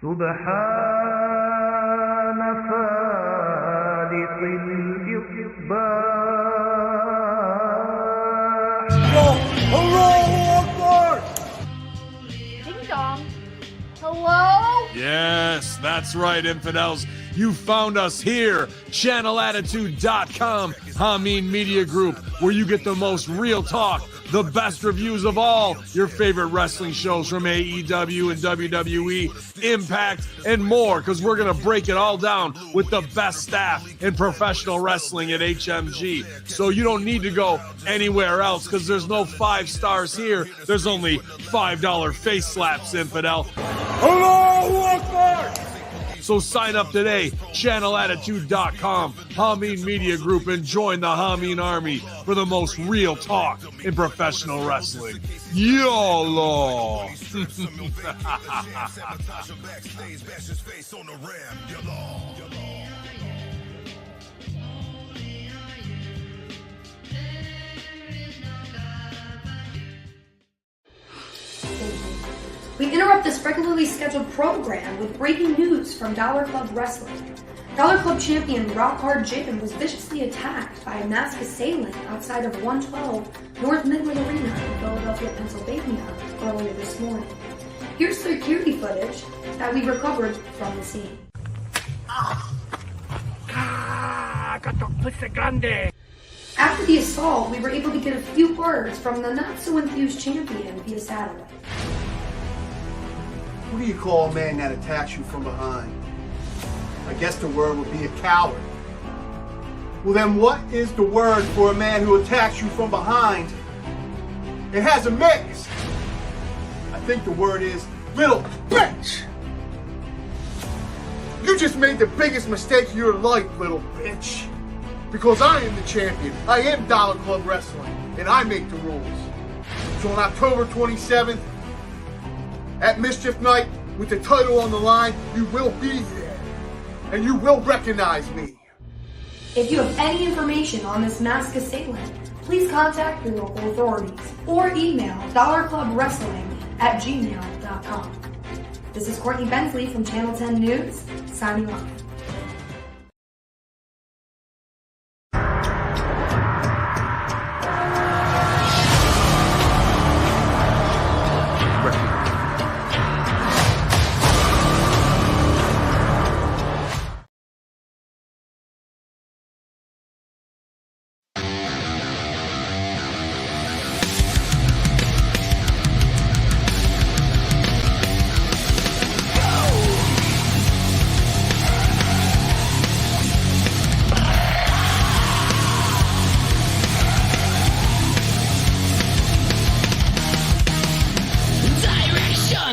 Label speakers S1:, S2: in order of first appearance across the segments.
S1: سبحان فالق الإصباح.
S2: Ding dong. Hello?
S3: Yes, that's right, infidels. You found us here, channelattitude.com, Hameen Media Group, where you get the most real talk, the best reviews of all your favorite wrestling shows from AEW and WWE, Impact, and more, because we're going to break it all down with the best staff in professional wrestling at HMG. So you don't need to go anywhere else, because there's no 5 stars here. There's only $5 face slaps, infidel. Hello, Akbar! So sign up today, channelattitude.com, Hameen Media Group, and join the Hameen Army for the most real talk in professional wrestling. YOLO!
S4: We interrupt this regularly scheduled program with breaking news from Dollar Club Wrestling. Dollar Club champion Rock Hard Jim was viciously attacked by a masked assailant outside of 112 North Midland Arena in Philadelphia, Pennsylvania earlier this morning. Here's security footage that we recovered from the scene. After the assault, we were able to get a few words from the not-so-enthused champion via satellite.
S5: What do you call a man that attacks you from behind? I guess the word would be a coward. Well then what is the word for a man who attacks you from behind and has a mix? I think the word is little bitch. You just made the biggest mistake of your life, little bitch. Because I am the champion. I am Dollar Club Wrestling, and I make the rules. So on October 27th, at Mischief Night, with the title on the line, you will be there. And you will recognize me.
S4: If you have any information on this masked assailant, please contact your local authorities or email dollarclubwrestling@gmail.com. This is Courtney Bensley from Channel 10 News, signing off.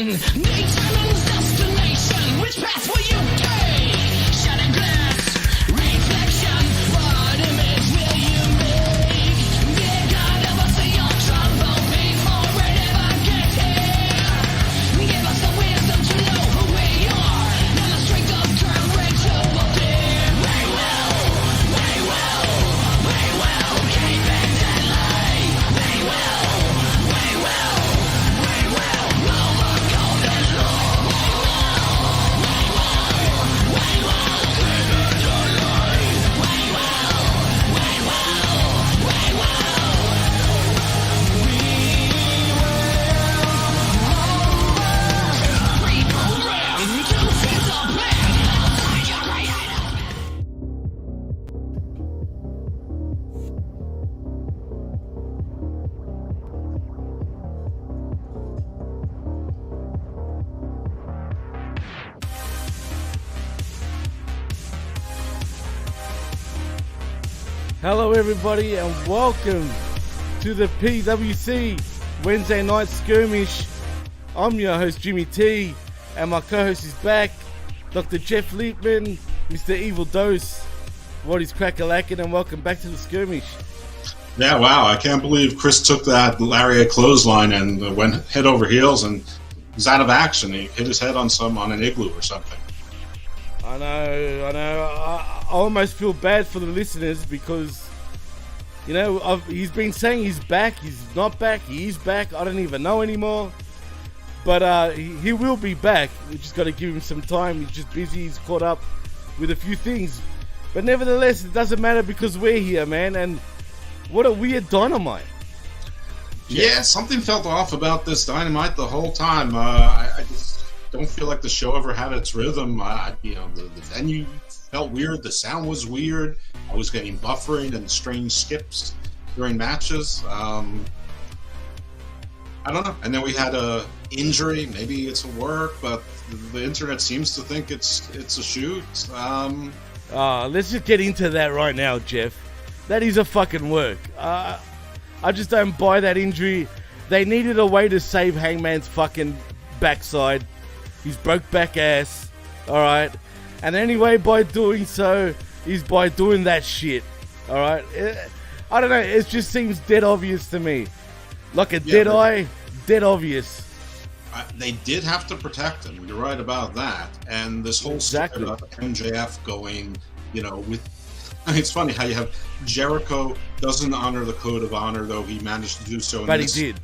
S6: Determines destination. Which path will you take? Shattered glass, reflection. What image will you make? Did God ever see your trouble before it ever gets here? Give us the wisdom to know who we are, and the strength of courage to appear. We will keep it deadly. We will over golden law.
S7: Hello everybody and welcome to the PWC Wednesday Night Skirmish. I'm your host Jimmy T and my co-host is back, Dr. Jeff Lippman, Mr. Evil Dose. What is crack-a-lackin' and welcome back to the Skirmish.
S8: Yeah, wow, I can't believe Chris took that lariat clothesline and went head over heels and was out of action. He hit his head on an igloo or something.
S7: I know. I almost feel bad for the listeners because, you know, he's been saying he's back. He's not back. He is back. I don't even know anymore. But he will be back. We just got to give him some time. He's just busy. He's caught up with a few things. But nevertheless, it doesn't matter because we're here, man. And what a weird Dynamite.
S8: Yeah, something felt off about this Dynamite the whole time. I just don't feel like the show ever had its rhythm. The venue felt weird. The sound was weird. I was getting buffering and strange skips during matches. I don't know. And then we had a injury. Maybe it's a work, but the internet seems to think it's a shoot.
S7: Let's just get into that right now, Jeff. That is a fucking work. I just don't buy that injury. They needed a way to save Hangman's fucking backside. His broke back ass. Alright? And the only way by doing so is by doing that shit. Alright? I don't know. It just seems dead obvious to me. Like a dead eye, dead obvious.
S8: They did have to protect him. You're right about that. And this whole story about MJF going, it's funny how you have Jericho doesn't honor the code of honor, though he managed to do so.
S7: But he did.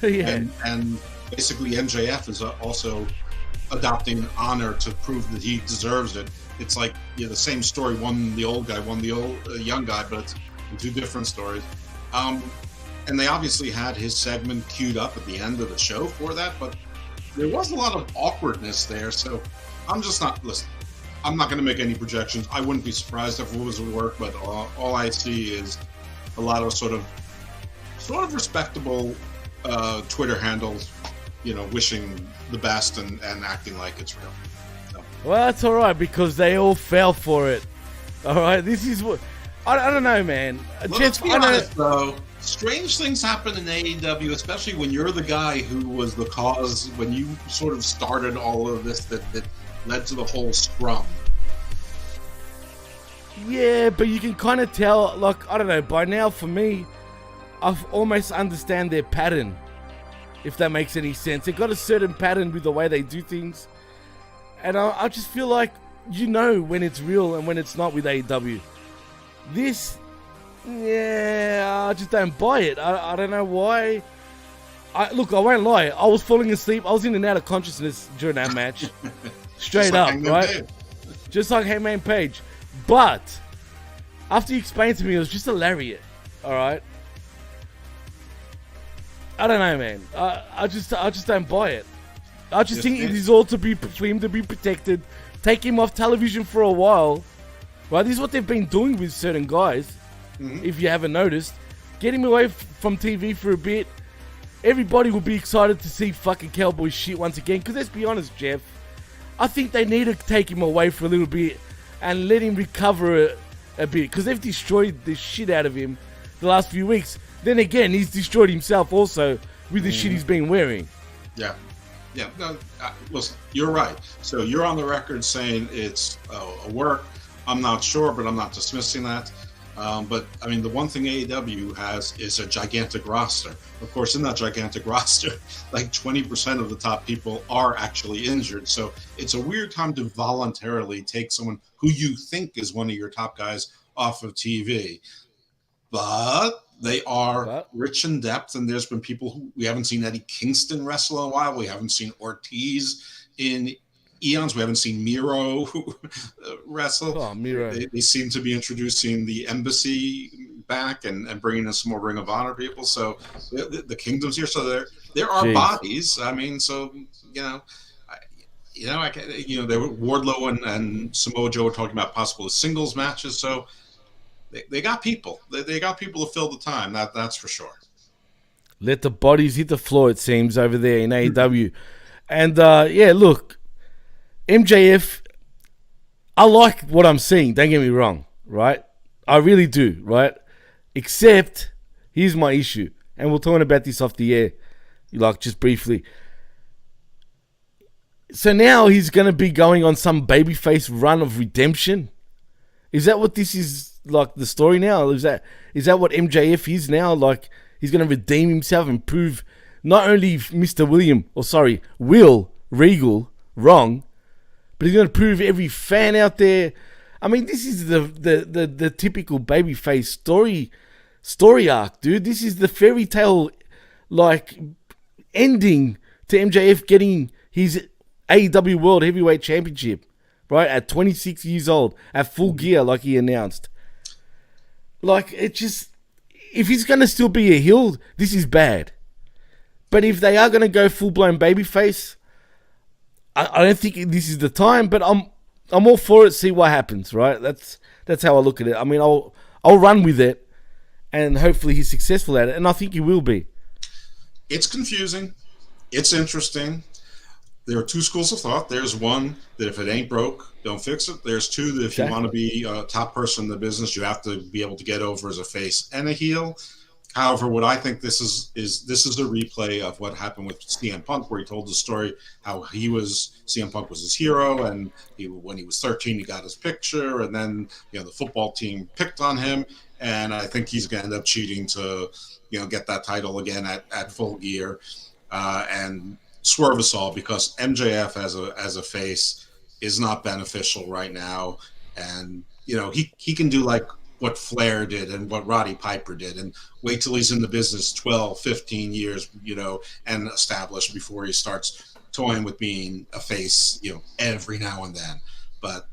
S7: Yeah.
S8: And basically MJF is also adopting honor to prove that he deserves it. It's like the same story. One the old guy, one the young guy, but it's two different stories. And they obviously had his segment queued up at the end of the show for that, but there was a lot of awkwardness there. So I'm not going to make any projections. I wouldn't be surprised if it was a work, but all I see is a lot of sort of respectable Twitter handles, wishing the best and acting like it's real. So.
S7: Well, that's all right because they all fell for it. All right, this is what I don't know, man.
S8: Let's be honest, though. Strange things happen in AEW, especially when you're the guy who was the cause when you sort of started all of this that led to the whole scrum.
S7: Yeah, but you can kind of tell, like, I don't know, by now for me, I've almost understand their pattern, if that makes any sense. They've got a certain pattern with the way they do things, and I just feel like when it's real and when it's not with AEW. This... yeah, I just don't buy it. I don't know why. Look, I won't lie. I was falling asleep. I was in and out of consciousness during that match. Straight up, right? Just like Hangman Page. But, after you explained to me, it was just a lariat. Alright? I don't know, man. I just don't buy it. I just think it is all for him to be protected. Take him off television for a while. Right? This is what they've been doing with certain guys. If you haven't noticed, get him away from TV for a bit. Everybody will be excited to see fucking Cowboy shit once again. Because let's be honest, Jeff, I think they need to take him away for a little bit and let him recover a bit. Because they've destroyed the shit out of him the last few weeks. Then again, he's destroyed himself also with the shit he's been wearing.
S8: Yeah. No, listen, you're right. So you're on the record saying it's a work. I'm not sure, but I'm not dismissing that. But I mean, the one thing AEW has is a gigantic roster. Of course, in that gigantic roster, like 20% of the top people are actually injured. So it's a weird time to voluntarily take someone who you think is one of your top guys off of TV. But they are rich in depth, and there's been people who we haven't seen Eddie Kingston wrestle in a while. We haven't seen Ortiz in eons. We haven't seen Miro wrestle.
S7: Oh, Miro.
S8: They seem to be introducing the Embassy back and bringing in some more Ring of Honor people. So the Kingdom's here. So there are bodies. I mean, so there were Wardlow and Samoa Joe were talking about possible singles matches. So they got people. They got people to fill the time. That's for sure.
S7: Let the bodies hit the floor. It seems over there in AEW, and look. MJF, I like what I'm seeing, don't get me wrong, right? I really do, right? Except, here's my issue, and we'll talk about this off the air, just briefly. So now he's going to be going on some babyface run of redemption? Is that what this is, the story now? Is that what MJF is now? He's going to redeem himself and prove not only Mr. Will Regal wrong, but he's going to prove every fan out there. I mean, this is the typical babyface story arc, dude. This is the fairy tale ending to MJF getting his AEW World Heavyweight Championship, right, at 26 years old, at Full Gear, like he announced. Like, it just, if he's going to still be a heel, this is bad. But if they are going to go full-blown babyface, I don't think this is the time, but I'm all for it, see what happens, right? That's how I look at it. I mean, I'll run with it, and hopefully he's successful at it, and I think he will be.
S8: It's confusing. It's interesting. There are two schools of thought. There's one that if it ain't broke, don't fix it. There's two that if you want to be a top person in the business, you have to be able to get over as a face and a heel. However, what I think this is a replay of what happened with CM Punk, where he told the story how CM Punk was his hero, and when he was 13, he got his picture, and then the football team picked on him, and I think he's going to end up cheating to get that title again at Full Gear, and swerve us all, because MJF as a face is not beneficial right now, and he can do like what Flair did and what Roddy Piper did, and wait till he's in the business 12, 15 years, and established before he starts toying with being a face, every now and then. But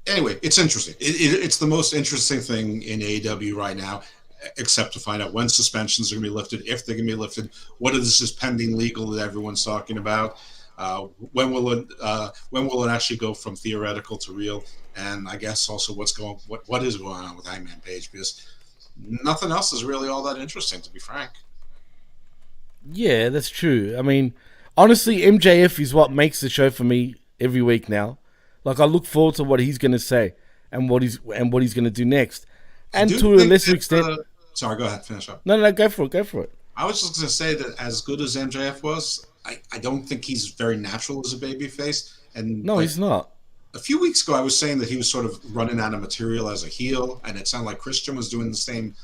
S8: anyway, it's interesting. It's the most interesting thing in AEW right now, except to find out when suspensions are going to be lifted, if they're going to be lifted, what is this pending legal that everyone's talking about, when will it actually go from theoretical to real, and I guess also what is going on with Hangman Page, because nothing else is really all that interesting, to be frank.
S7: Yeah, that's true. I mean, honestly, MJF is what makes the show for me every week now. Like, I look forward to what he's going to say and what he's going to do next. And to a lesser extent...
S8: sorry, go ahead, finish up.
S7: No, go for it.
S8: I was just going to say that as good as MJF was, I don't think he's very natural as a babyface. And
S7: no, he's not.
S8: A few weeks ago, I was saying that he was sort of running out of material as a heel, and it sounded like Christian was doing the same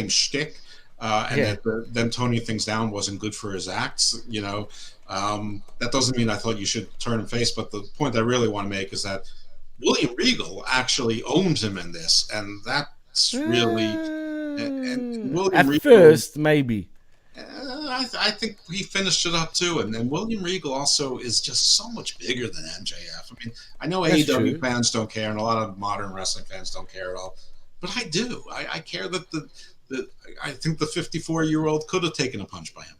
S8: shtick, that them toning things down wasn't good for his acts. That doesn't mean I thought you should turn him face, but the point I really want to make is that William Regal actually owned him in this, and that's really and William
S7: at
S8: Regal,
S7: first maybe.
S8: I think he finished it up too, and then William Regal also is just so much bigger than MJF. I mean, I know
S7: That's
S8: AEW
S7: true.
S8: fans don't care, and a lot of modern wrestling fans don't care at all, but I do. I care that I think the 54-year-old could have taken a punch by him.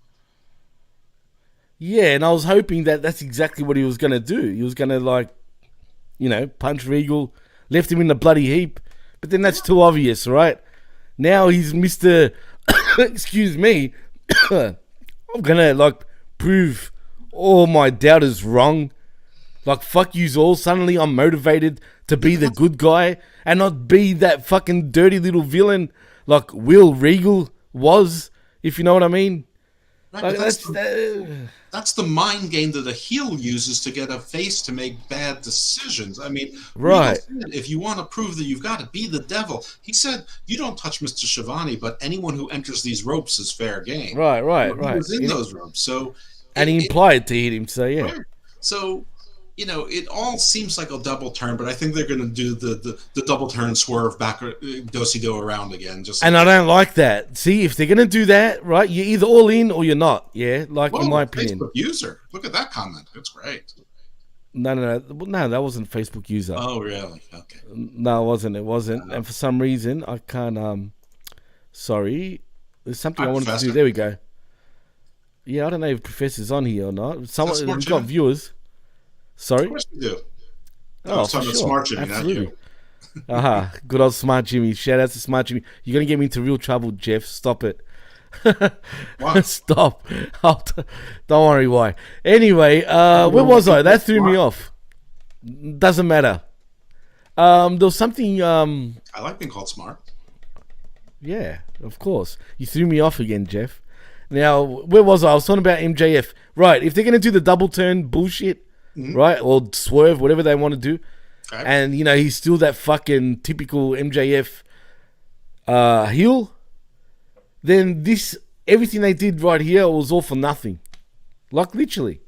S7: Yeah, and I was hoping that that's exactly what he was going to do. He was going to, punch Regal, left him in the bloody heap, but then that's too obvious, right? Now he's Mr. excuse me, I'm going to, prove all my doubters wrong. Fuck yous all. Suddenly I'm motivated to be the good guy and not be that fucking dirty little villain like Will Regal was, if you know what I mean.
S8: Right, that's the mind game that a heel uses to get a face to make bad decisions. I mean,
S7: right.
S8: Said, if you want to prove that you've got to be the devil, he said, you don't touch Mr. Schiavone, but anyone who enters these ropes is fair game.
S7: Right.
S8: He was in those ropes. So,
S7: and he implied to hit him, so yeah.
S8: Right. So, it all seems like a double turn, but I think they're going to do the double turn swerve back, do-si-do around again. I
S7: don't like that. See, if they're going to do that, right, you're either all in or you're not, yeah? In my opinion.
S8: Facebook user. Look at that comment. That's great.
S7: No, that wasn't Facebook user.
S8: Oh, really? Okay.
S7: No, it wasn't. And for some reason, I can't, sorry. There's something I wanted
S8: Professor.
S7: to do. There we go. Yeah, I don't know if Professor's on here or not. We've got viewers. Sorry?
S8: Of course we do.
S7: Oh,
S8: for sure. Smart Jimmy,
S7: absolutely. Good old Smart Jimmy. Shout out to Smart Jimmy. You're going to get me into real trouble, Jeff. Stop it. Stop. Don't worry why. Anyway, where was I? That threw me off. Doesn't matter. There was something...
S8: I like being called smart.
S7: Yeah, of course. You threw me off again, Jeff. Now, where was I? I was talking about MJF. Right, if they're going to do the double turn bullshit, right, or swerve, whatever they want to do,
S8: okay.
S7: And, he's still that fucking typical MJF heel, then everything they did right here was all for nothing. Literally.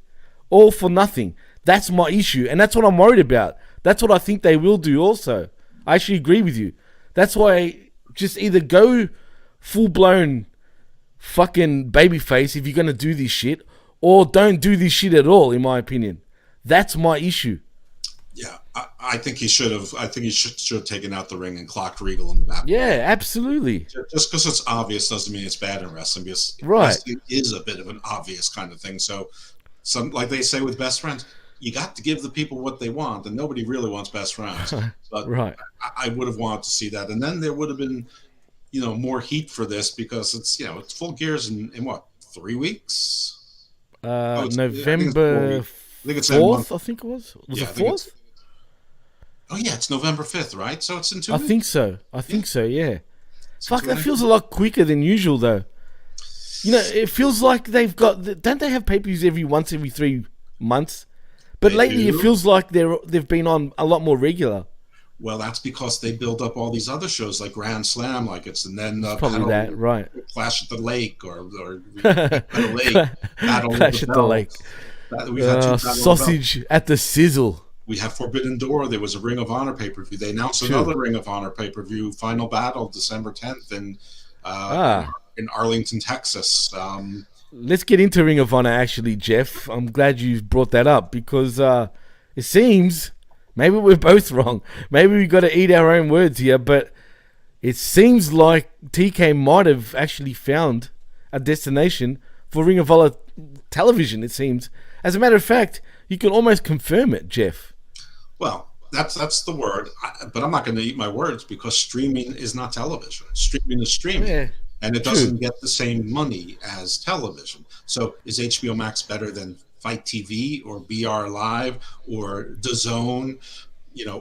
S7: All for nothing. That's my issue, and that's what I'm worried about. That's what I think they will do also. I actually agree with you. That's why just either go full-blown fucking babyface if you're going to do this shit, or don't do this shit at all, in my opinion. That's my issue.
S8: Yeah, I think he should have. I think he should have taken out the ring and clocked Regal in the back.
S7: Yeah, absolutely.
S8: Just because it's obvious doesn't mean it's bad in wrestling. Because
S7: Right.
S8: wrestling is a bit of an obvious kind of thing. So, like they say with best friends, you got to give the people what they want, and nobody really wants best friends. But
S7: Right.
S8: I would have wanted to see that, and then there would have been, more heat for this because it's Full Gear's in what, 3 weeks?
S7: November
S8: I think it's that month.
S7: 4th, I think it was. Was
S8: Yeah,
S7: it
S8: I think
S7: 4th?
S8: Oh yeah, it's November 5th, right? So it's in 2
S7: I
S8: weeks.
S7: think so. I think so, yeah. Fuck,
S8: 2
S7: that
S8: weeks.
S7: feels a lot quicker than usual, though. It feels like they've got... Don't they have pay-per-views every 3 months? But
S8: They
S7: lately
S8: do.
S7: it feels like they've been on a lot more regular.
S8: Well, that's because they build up all these other shows like Grand Slam, and then
S7: Probably that, right.
S8: Clash at the Lake or at the Lake, Battle
S7: Clash
S8: of
S7: at
S8: the
S7: the Lake.
S8: We've had two Battle of the Belts.
S7: Sausage at the sizzle.
S8: We have Forbidden Door. There was a Ring of Honor pay-per-view. They announced
S7: Sure.
S8: another Ring of Honor pay-per-view, Final Battle, December 10th in Arlington, Texas.
S7: Let's get into Ring of Honor, actually, Jeff. I'm glad you brought that up because it seems, maybe we're both wrong. Maybe we got to eat our own words here, but it seems like TK might have actually found a destination for Ring of Honor television, it seems. As a matter of fact, you can almost confirm it, Jeff.
S8: Well, that's the word, but I'm not going to eat my words because streaming is not television. Streaming is streaming.
S7: Yeah.
S8: And it
S7: True.
S8: doesn't get the same money as television. So is HBO Max better than Fight TV or BR Live or DAZN,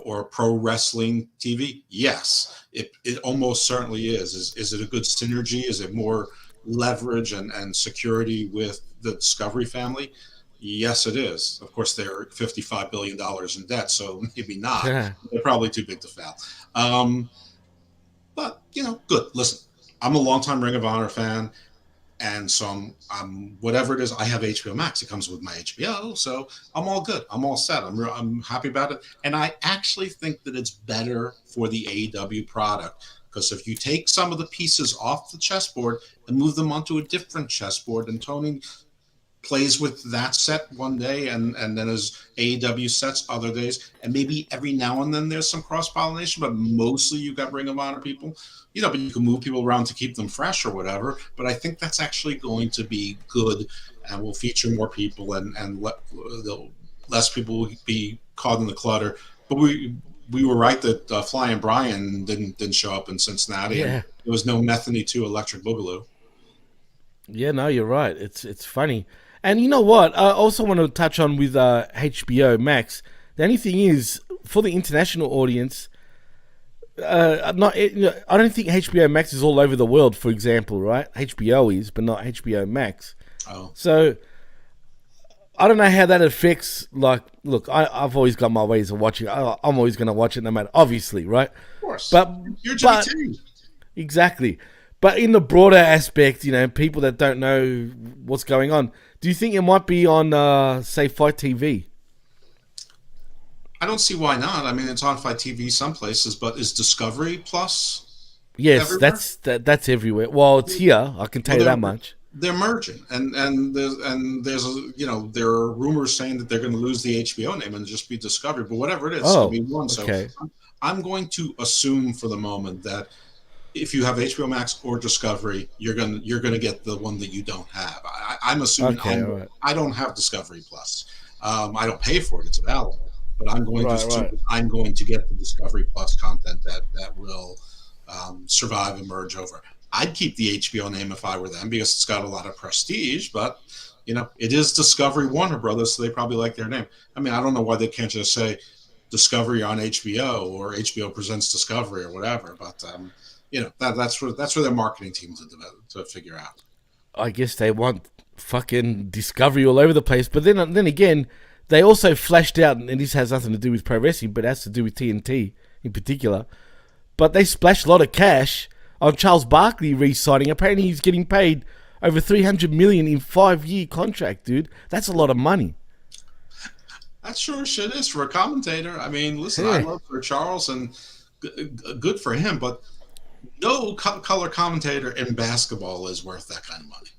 S8: or Pro Wrestling TV? Yes, it almost certainly is. Is it a good synergy? Is it more leverage and security with the Discovery family? Yes, it is. Of course, they're $55 billion in debt, so maybe not.
S7: Yeah.
S8: They're probably too big to fail. But, good. Listen. I'm a longtime Ring of Honor fan, and so I'm whatever it is. I have HBO Max; it comes with my HBO, so I'm all good. I'm all set. I'm happy about it, and I actually think that it's better for the AEW product because if you take some of the pieces off the chessboard and move them onto a different chessboard, and Tony plays with that set one day and then his AEW sets other days, and maybe every now and then there's some cross-pollination, but mostly you got Ring of Honor people, but you can move people around to keep them fresh or whatever. But I think that's actually going to be good and will feature more people and less people will be caught in the clutter. But we were right that Flying Brian didn't show up in Cincinnati.
S7: Yeah.
S8: And there was no Metheny 2 Electric Boogaloo.
S7: Yeah, no, you're right. It's funny. And you know what? I also want to touch on with HBO Max. The only thing is, for the international audience, I don't think HBO Max is all over the world, for example, right? HBO is, but not HBO Max.
S8: Oh.
S7: So, I don't know how that affects, look, I've always got my ways of watching. I'm always going to watch it no matter, obviously, right?
S8: Of course.
S7: But
S8: You're Jimmy T.
S7: Exactly. But in the broader aspect, people that don't know what's going on, do you think it might be on, say, Fight TV?
S8: I don't see why not. I mean, it's on Fight TV some places, but is Discovery Plus?
S7: Yes,
S8: everywhere?
S7: that's everywhere. Well, it's here. I can tell you that much.
S8: They're merging, and there's there are rumors saying that they're going to lose the HBO name and just be Discovery. But whatever it is, it's going to be one.
S7: Okay.
S8: So I'm going to assume for the moment that if you have HBO Max or Discovery, you're gonna get the one that you don't have. I'm assuming I don't have Discovery Plus. I don't pay for it; it's available. But I'm going to assume that I'm going to get the Discovery Plus content that will survive and merge over. I'd keep the HBO name if I were them because it's got a lot of prestige. But it is Discovery Warner Brothers, so they probably like their name. I mean, I don't know why they can't just say Discovery on HBO or HBO presents Discovery or whatever. But that's for their marketing team to figure out.
S7: I guess they want fucking Discovery all over the place. But then again, they also flashed out, and this has nothing to do with pro wrestling, but it has to do with TNT in particular. But they splashed a lot of cash on Charles Barkley re-signing. Apparently he's getting paid over $300 million in 5-year contract, dude. That's a lot of money.
S8: That sure shit is for a commentator. I mean, listen, I love for Charles and good for him, but no color commentator in basketball is worth that kind of money.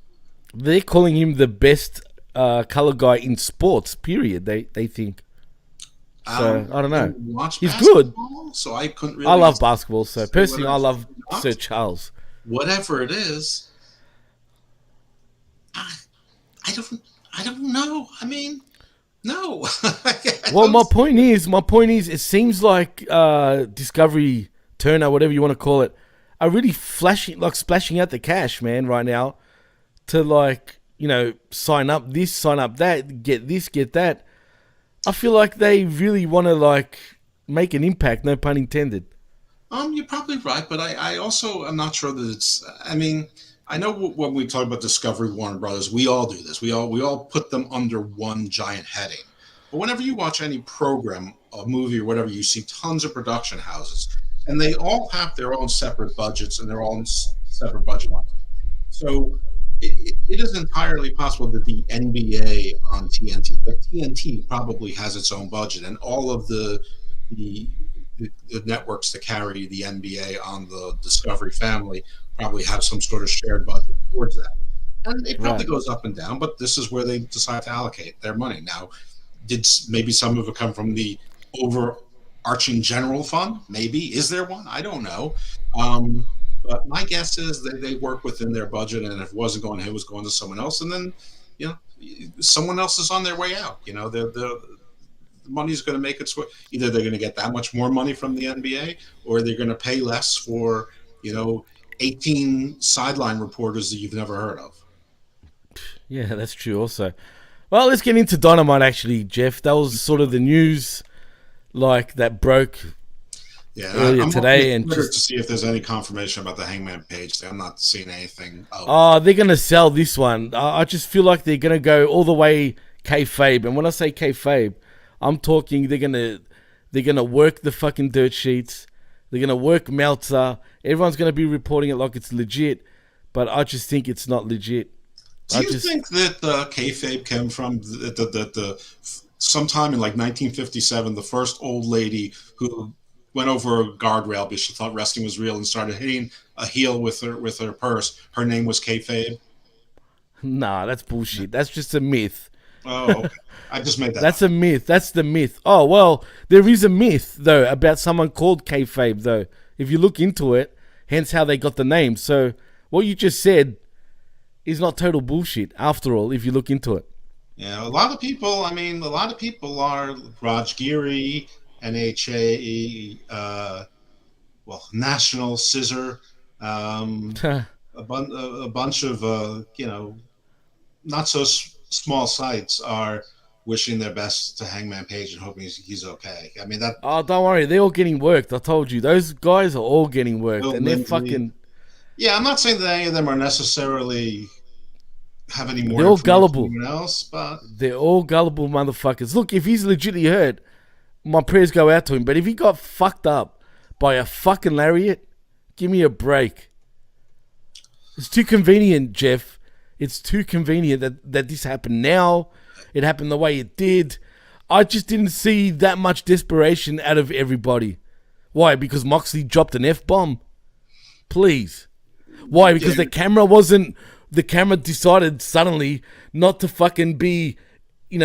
S7: They're calling him the best color guy in sports. Period. They think. So I don't know. He's good.
S8: So I couldn't really.
S7: I love basketball. So personally, I love Sir Charles.
S8: Whatever it is, I don't know. I mean, no.
S7: Well, my point is, it seems like Discovery, Turner, whatever you want to call it, are really splashing out the cash, man, right now, to sign up this, sign up that, get this, get that. I feel like they really want to make an impact. No pun intended.
S8: You're probably right, but I also am not sure that it's. I mean, I know when we talk about Discovery, Warner Brothers, we all do this. We all put them under one giant heading. But whenever you watch any program, a movie, or whatever, you see tons of production houses, and they all have their own separate budgets and their own separate budget lines. So it is entirely possible that the NBA on TNT, like TNT, probably has its own budget, and all of the networks that carry the NBA on the Discovery family probably have some sort of shared budget towards that. And it probably goes up and down, but this is where they decide to allocate their money. Now, did maybe some of it come from the overarching general fund? Maybe. Is there one? I don't know. But my guess is that they work within their budget, and if it wasn't going, it was going to someone else, and then, someone else is on their way out. The money's going to make its way. Either they're going to get that much more money from the NBA, or they're going to pay less for, 18 sideline reporters that you've never heard of.
S7: Yeah, that's true also. Well, let's get into Dynamite, actually, Jeff. That was sort of the news, that broke earlier today. And
S8: just to see if there's any confirmation about the Hangman Page. I'm not seeing anything.
S7: They're going to sell this one. I just feel like they're going to go all the way kayfabe. And when I say kayfabe, I'm talking they're gonna work the fucking dirt sheets. They're gonna work Meltzer. Everyone's gonna be reporting it like it's legit, but I just think it's not legit.
S8: Do you think that kayfabe came from the sometime in 1957, the first old lady who went over a guardrail because she thought wrestling was real and started hitting a heel with her purse? Her name was kayfabe.
S7: Nah, that's bullshit. That's just a myth.
S8: Oh, okay. I just made that.
S7: That's a myth. That's the myth. Oh, well, there is a myth, though, about someone called kayfabe, though. If you look into it, hence how they got the name. So what you just said is not total bullshit, after all, if you look into it.
S8: Yeah, a lot of people are Raj Giri, NHA, National Scissor, a bunch of, not so small sites are wishing their best to Hangman Page and hoping he's okay. I mean that.
S7: Oh, don't worry, they're all getting worked. I told you, those guys are all getting worked, and they're fucking.
S8: Yeah, I'm not saying that any of them are necessarily have any more.
S7: They're all gullible.
S8: Than anyone else, but
S7: they're all gullible motherfuckers. Look, if he's legitimately hurt, my prayers go out to him. But if he got fucked up by a fucking lariat, give me a break. It's too convenient, Jeff. It's too convenient that this happened now. It happened the way it did. I just didn't see that much desperation out of everybody. Why? Because Moxley dropped an F-bomb? Please. Why? Because the camera decided suddenly not to fucking be,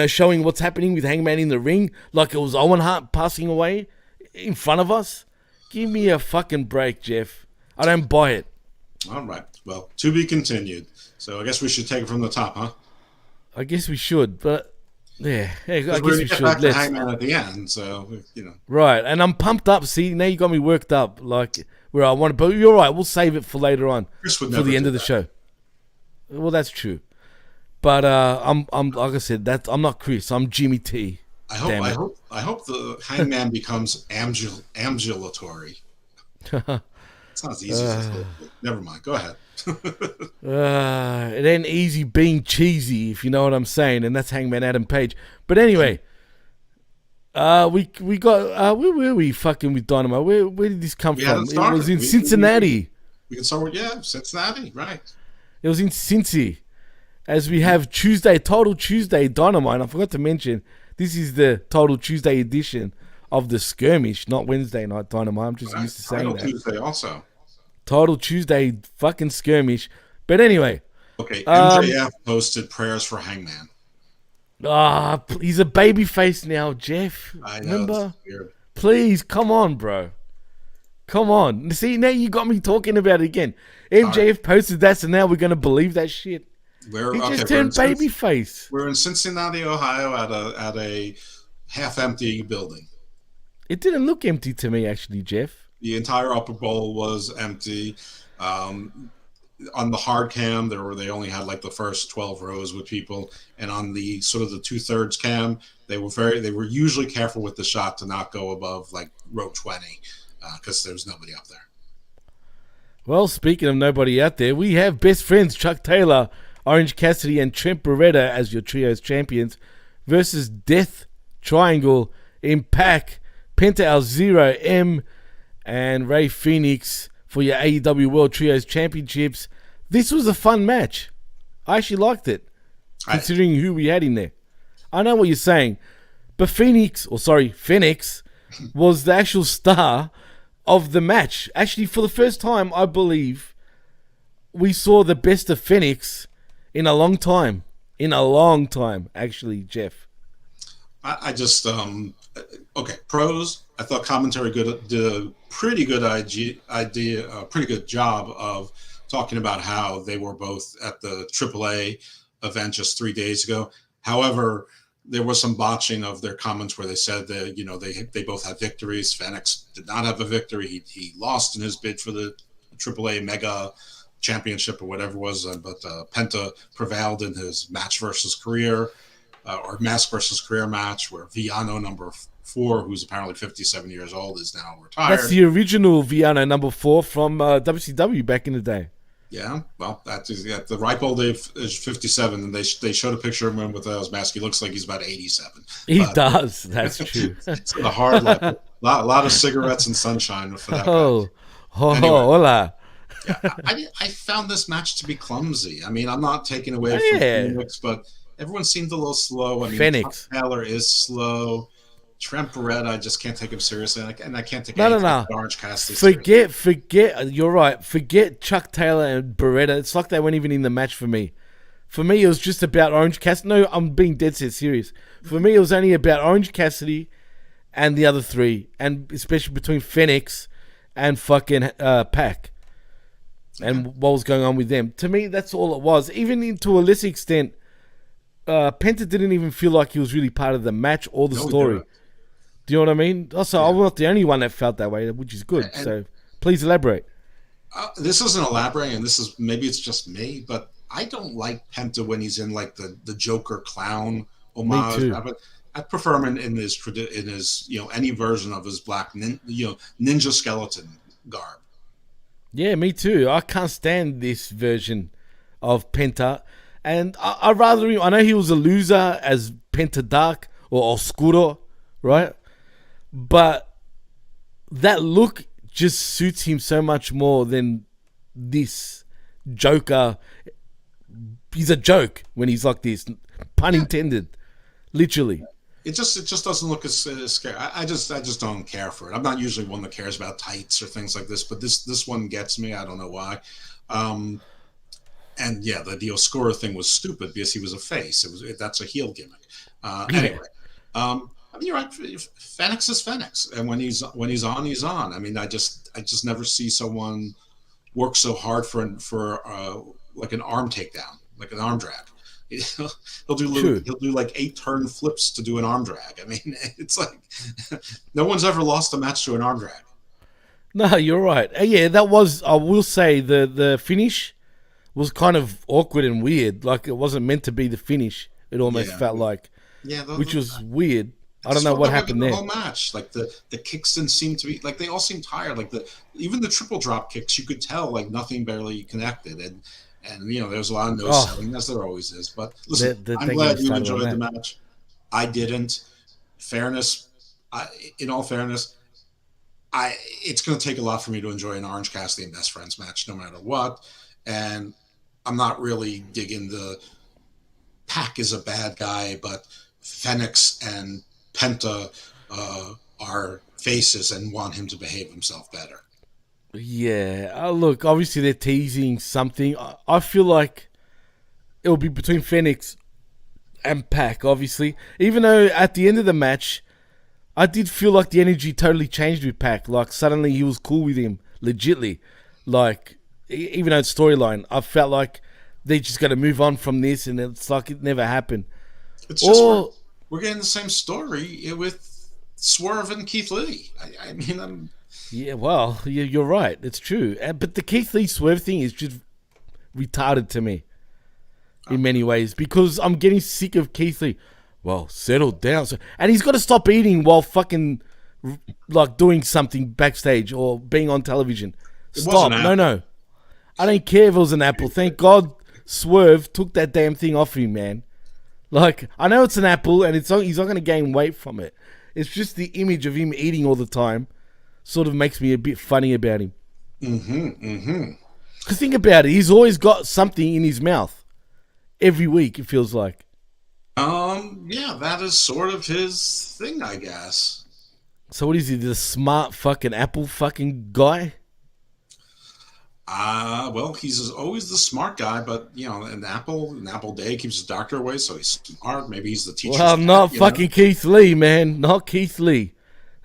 S7: showing what's happening with Hangman in the ring like it was Owen Hart passing away in front of us? Give me a fucking break, Jeff. I don't buy it.
S8: All right. Well, to be continued. So I guess we should take it from the top, huh?
S7: I guess we should, but yeah, I guess we should.
S8: Back to Hangman at the end, so
S7: Right, and I'm pumped up. See, now you got me worked up, where I want to. But you're right. We'll save it for later on, for the end of the show. Well, that's true. But I'm like I said, I'm not Chris. I'm Jimmy T.
S8: I hope the Hangman becomes ambulatory. Sounds easy. Never mind. Go ahead.
S7: It ain't easy being cheesy, if you know what I'm saying, and that's Hangman Adam Page. But anyway, we got where were we fucking with Dynamite? Where did this come from? It was in Cincinnati.
S8: We can start with Cincinnati, right?
S7: It was in Cincy, as we have Total Tuesday Dynamite. I forgot to mention this is the Total Tuesday edition of the Skirmish, not Wednesday Night Dynamite. I'm just used to saying that.
S8: Tuesday also.
S7: Title Tuesday fucking skirmish. But anyway.
S8: Okay, MJF posted prayers for Hangman.
S7: He's a babyface now, Jeff.
S8: I know.
S7: Remember?
S8: It's weird.
S7: Please, come on, bro. Come on. See, now you got me talking about it again. MJF posted that, so now we're going to believe that shit. He just turned babyface.
S8: We're in Cincinnati, Ohio at a half-empty building.
S7: It didn't look empty to me, actually, Jeff.
S8: The entire upper bowl was empty. On the hard cam, they only had like the first 12 rows with people, and on the sort of the 2/3 cam, they were usually careful with the shot to not go above like row 20 because there was nobody up there.
S7: Well, speaking of nobody out there, we have best friends Chuck Taylor, Orange Cassidy, and Trent Beretta as your trios champions versus Death Triangle, Impact, Penta El Zero, M, and Ray Phoenix for your AEW World Trios Championships. This was a fun match. I actually liked it, considering who we had in there. I know what you're saying, but Phoenix was the actual star of the match. Actually, for the first time, I believe, we saw the best of Phoenix in a long time. Actually, Jeff.
S8: I just okay. Pros. I thought commentary did a pretty good pretty good job of talking about how they were both at the AAA event just 3 days ago. However, there was some botching of their comments where they said that they both had victories. Phoenix did not have a victory. He lost in his bid for the AAA Mega Championship or whatever it was, but Penta prevailed in his match versus career or mask versus career match, where Viano number 4, who's apparently 57 years old, is now retired.
S7: That's the original Viano number 4 from WCW back in the day.
S8: Yeah, well, the ripe old age is 57, and they showed a picture of him without his mask. He looks like he's about 87.
S7: He does. That's true.
S8: It's a hard life. A lot of cigarettes and sunshine for that guy. Anyway,
S7: Hola.
S8: Yeah, I found this match to be clumsy. I mean, I'm not taking away from Phoenix, but everyone seemed a little slow. I mean,
S7: Phoenix.
S8: Taylor is slow. Trent Beretta, I just can't take him seriously, and I can't take Orange Cassidy seriously.
S7: Forget. You're right. Forget Chuck Taylor and Beretta. It's like they weren't even in the match for me. For me, it was just about Orange Cassidy. No, I'm being dead set serious. For me, it was only about Orange Cassidy and the other three, and especially between Phoenix and fucking Pac, and what was going on with them. To me, that's all it was. Even to a lesser extent, Penta didn't even feel like he was really part of the match or the story. Do you know what I mean? Also, I'm not the only one that felt that way, which is good. So please elaborate.
S8: This isn't elaborating, and maybe it's just me, but I don't like Penta when he's in like the Joker clown homage.
S7: Me too.
S8: I prefer him in his any version of his black ninja skeleton garb.
S7: Yeah, me too. I can't stand this version of Penta, and I know he was a loser as Penta Dark or Oscuro, right? But that look just suits him so much more than this Joker. He's a joke when he's like this, pun intended, literally.
S8: It just doesn't look as scary. I just don't care for it. I'm not usually one that cares about tights or things like this, but this one gets me. I don't know why. And yeah, the Oscuro thing was stupid because he was a face. That's a heel gimmick. Anyway. I mean, you're right. Phoenix is Phoenix, and when he's on, he's on. I mean, I just never see someone work so hard for like an arm takedown, like an arm drag. He'll do like 8 turn flips to do an arm drag. I mean, it's like no one's ever lost a match to an arm drag.
S7: No, you're right. Yeah, that was. I will say the finish was kind of awkward and weird. Like it wasn't meant to be the finish. It almost felt like. Yeah, which was weird. I don't know what happened there.
S8: The whole match, like the kicks didn't seem to be like they all seemed tired. Like even the triple drop kicks, you could tell like nothing barely connected, and there was a lot of no selling as there always is. But listen, I'm glad you enjoyed the match. I didn't. In all fairness, it's going to take a lot for me to enjoy an Orange Cassidy and Best Friends match, no matter what. And I'm not really digging the Pac is a bad guy, but Phoenix and Penta are faces and want him to behave himself better.
S7: Yeah, look, obviously they're teasing something. I feel like it'll be between Phoenix and Pac, obviously. Even though at the end of the match, I did feel like the energy totally changed with Pac. Like, suddenly he was cool with him, legitly. Like, even though it's storyline, I felt like they're just going to move on from this, and it's like it never happened.
S8: It's just we're getting the same story with Swerve and Keith Lee. I mean,
S7: Yeah, well, you're right. It's true. But the Keith Lee Swerve thing is just retarded to me in many ways, because I'm getting sick of Keith Lee. Well, settle down. And he's got to stop eating while fucking like doing something backstage or being on television. Stop. No. I don't care if it was an apple. Thank God Swerve took that damn thing off him, man. Like, I know it's an apple and he's not going to gain weight from it. It's just the image of him eating all the time sort of makes me a bit funny about him. Because think about it. He's always got something in his mouth. Every week, it feels like.
S8: Yeah, that is sort of his thing, I guess.
S7: So what is he, the smart fucking apple fucking guy?
S8: Well, he's always the smart guy, but, you know, an apple day keeps his doctor away, so he's smart. Maybe he's the teacher.
S7: Well, not fucking Keith Lee, man. Not Keith Lee.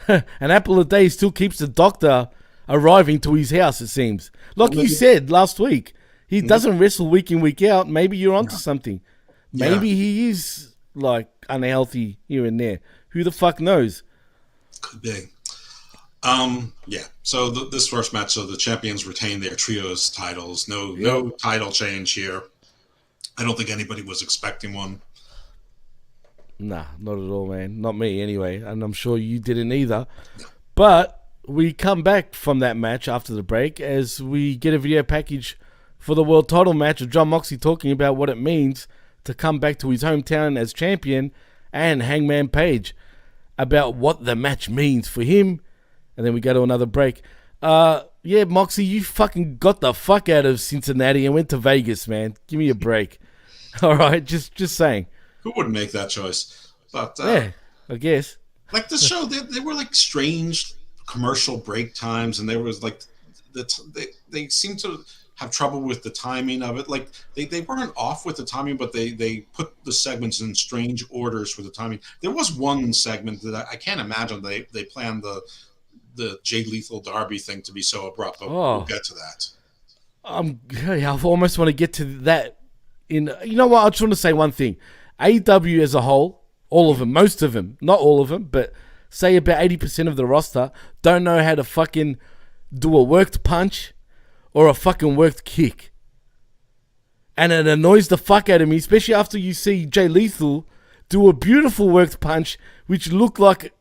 S7: An apple a day still keeps the doctor arriving to his house, it seems. Like you said last week, he doesn't wrestle week in, week out. Maybe you're onto something. Maybe he is, like, unhealthy here and there. Who the fuck knows?
S8: Could be. Yeah. So this first match, so the champions retain their trios titles. No title change here. I don't think anybody was expecting one.
S7: Nah, not at all, man. Not me, anyway. And I'm sure you didn't either. But we come back from that match after the break as we get a video package for the world title match of Jon Moxley talking about what it means to come back to his hometown as champion, and Hangman Page about what the match means for him. And then we go to another break. Yeah, Moxley, you fucking got the fuck out of Cincinnati and went to Vegas, man. Give me a break. All right, just saying.
S8: Who wouldn't make that choice? But
S7: yeah, I guess.
S8: Like the show, they were like strange commercial break times, and there was like they seemed to have trouble with the timing of it. Like they weren't off with the timing, but they put the segments in strange orders for the timing. There was one segment that I can't imagine they planned the Jay Lethal Derby thing to be so abrupt, but we'll get to that.
S7: I almost want to get to that. You know what? I just want to say one thing. AEW as a whole, all of them, most of them, not all of them, but say about 80% of the roster don't know how to fucking do a worked punch or a fucking worked kick. And it annoys the fuck out of me, especially after you see Jay Lethal do a beautiful worked punch, which looked like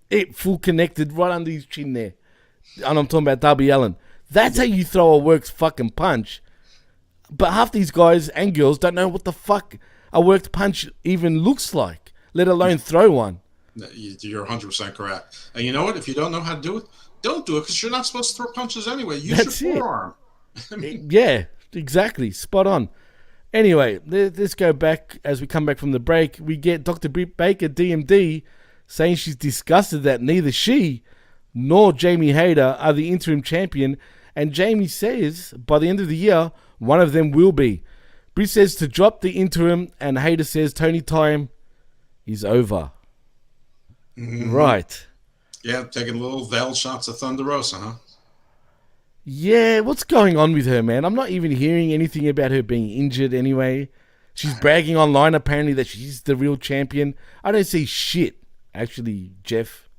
S7: it full connected right under his chin there. And I'm talking about Darby Allin. That's how you throw a worked fucking punch. But half these guys and girls don't know what the fuck a worked punch even looks like, let alone throw one.
S8: You're 100% correct. And you know what? If you don't know how to do it, don't do it, because you're not supposed to throw punches anyway. Use your forearm.
S7: Yeah, exactly. Spot on. Anyway, let's go back. As we come back from the break, we get Dr. Britt Baker, DMD, saying she's disgusted that neither she nor Jamie Hayter are the interim champion. And Jamie says by the end of the year, one of them will be. Britt says to drop the interim, and Hayter says Tony time is over. Mm-hmm. Right.
S8: Yeah, taking little veiled shots of Thunder Rosa, huh?
S7: Yeah, what's going on with her, man? I'm not even hearing anything about her being injured anyway. She's bragging online, apparently, that she's the real champion. I don't see shit, actually, Jeff.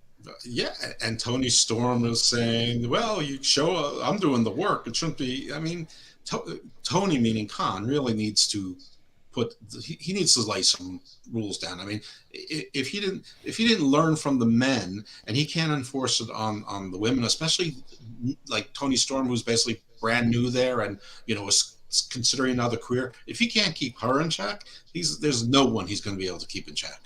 S8: Yeah, and Tony Storm is saying, well, you show I'm doing the work. It shouldn't be, I mean, Tony, meaning Khan, really needs to he needs to lay some rules down. I mean, if he didn't learn from the men, and he can't enforce it on the women, especially like Tony Storm, who's basically brand new there and, you know, is considering another career. If he can't keep her in check, there's no one he's going to be able to keep in check.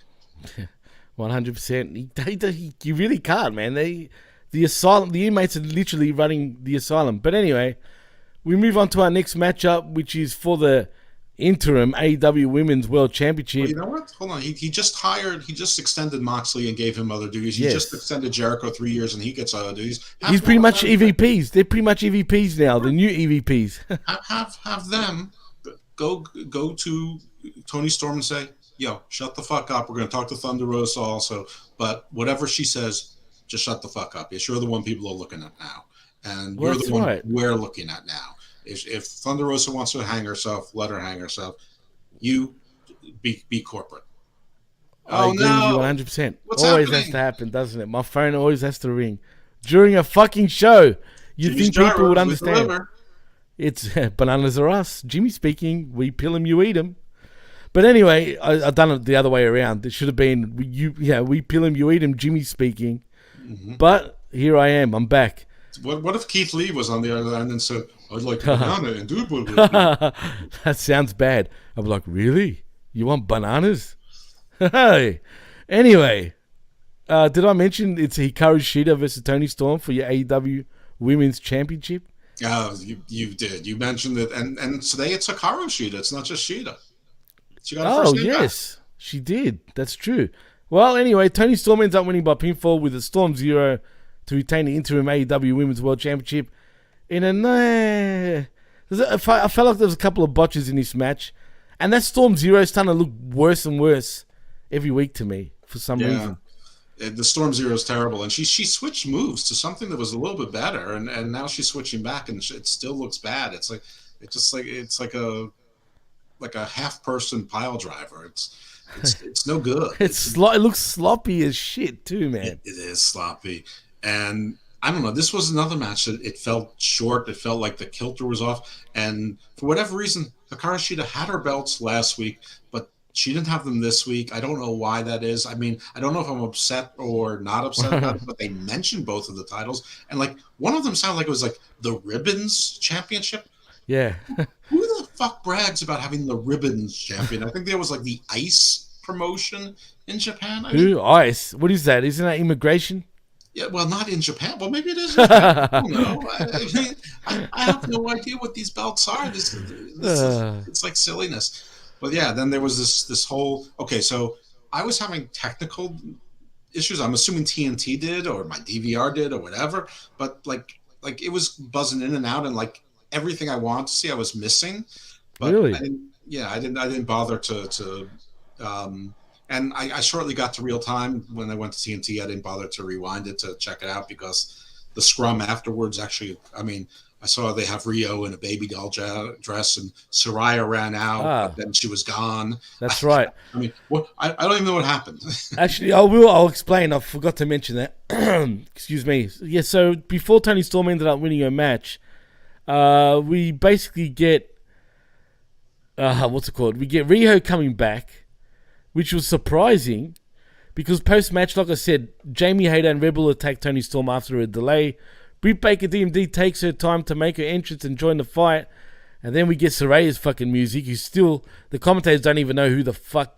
S7: 100%. You really can't, man. The inmates are literally running the asylum. But anyway, we move on to our next matchup, which is for the interim AEW Women's World Championship.
S8: Well, you know what? Hold on. He just extended Moxley and gave him other duties. He just extended Jericho 3 years and he gets other duties.
S7: He's pretty much EVPs. They're pretty much EVPs now, the new EVPs.
S8: have them go to Tony Storm and say, yo, shut the fuck up. We're going to talk to Thunder Rosa also. But whatever she says, just shut the fuck up. Yes, you're the one people are looking at now. And you're the one we're looking at now. If Thunder Rosa wants to hang herself, let her hang herself. You be corporate.
S7: I agree with you 100%. Always has to happen, doesn't it? My phone always has to ring. During a fucking show, you'd think people would understand. It's bananas are us. Jimmy speaking. We peel them, you eat them. But anyway, I've done it the other way around. It should have been, we peel them, you eat them, Jimmy speaking. Mm-hmm. But here I am. I'm back.
S8: What if Keith Lee was on the other end and said, I'd like a banana and do it?
S7: That sounds bad. I'm like, really? You want bananas? Hey. Anyway, did I mention it's Hikaru Shida versus Toni Storm for your AEW Women's Championship?
S8: You did. You mentioned it. And today it's Hikaru Shida. It's not just Shida. She got her first name
S7: yes. Back. She did. That's true. Well, anyway, Toni Storm ends up winning by pinfall with a Storm Zero to retain the interim AEW Women's World Championship. I felt like there was a couple of botches in this match. And that Storm Zero is starting to look worse and worse every week to me for some reason.
S8: The Storm Zero is terrible. And she switched moves to something that was a little bit better. And now she's switching back and it still looks bad. It's like a half-person pile driver. It's no good.
S7: It looks sloppy as shit too, man.
S8: It is sloppy. And I don't know. This was another match that it felt short. It felt like the kilter was off. And for whatever reason, Hikaru Shida had her belts last week, but she didn't have them this week. I don't know why that is. I mean, I don't know if I'm upset or not upset about it, but they mentioned both of the titles. And like one of them sounded like it was like the Ribbons Championship.
S7: Yeah.
S8: Who the fuck brags about having the Ribbons Champion? I think there was like the Ice promotion in Japan.
S7: Ice? What is that? Isn't that immigration?
S8: Yeah, well, not in Japan. Well, maybe it is. I don't know. I have no idea what these belts are. It's like silliness. But yeah, then there was this whole. Okay, so I was having technical issues. I'm assuming TNT did, or my DVR did, or whatever. But like it was buzzing in and out, and like everything I wanted to see, I was missing. But
S7: really?
S8: I didn't bother to. And I shortly got to real time when I went to TNT. I didn't bother to rewind it to check it out because the scrum afterwards actually, I mean, I saw they have Rio in a baby doll dress and Saraya ran out, but then she was gone.
S7: That's right.
S8: I mean, I don't even know what happened.
S7: Actually, I'll explain. I forgot to mention that. Excuse me. Yeah, so before Toni Storm ended up winning her match, we basically get, what's it called? We get Rio coming back, which was surprising because post-match, like I said, Jamie Hayter and Rebel attacked Toni Storm after a delay. Britt Baker DMD takes her time to make her entrance and join the fight. And then we get Saraya's fucking music, who still, the commentators don't even know who the fuck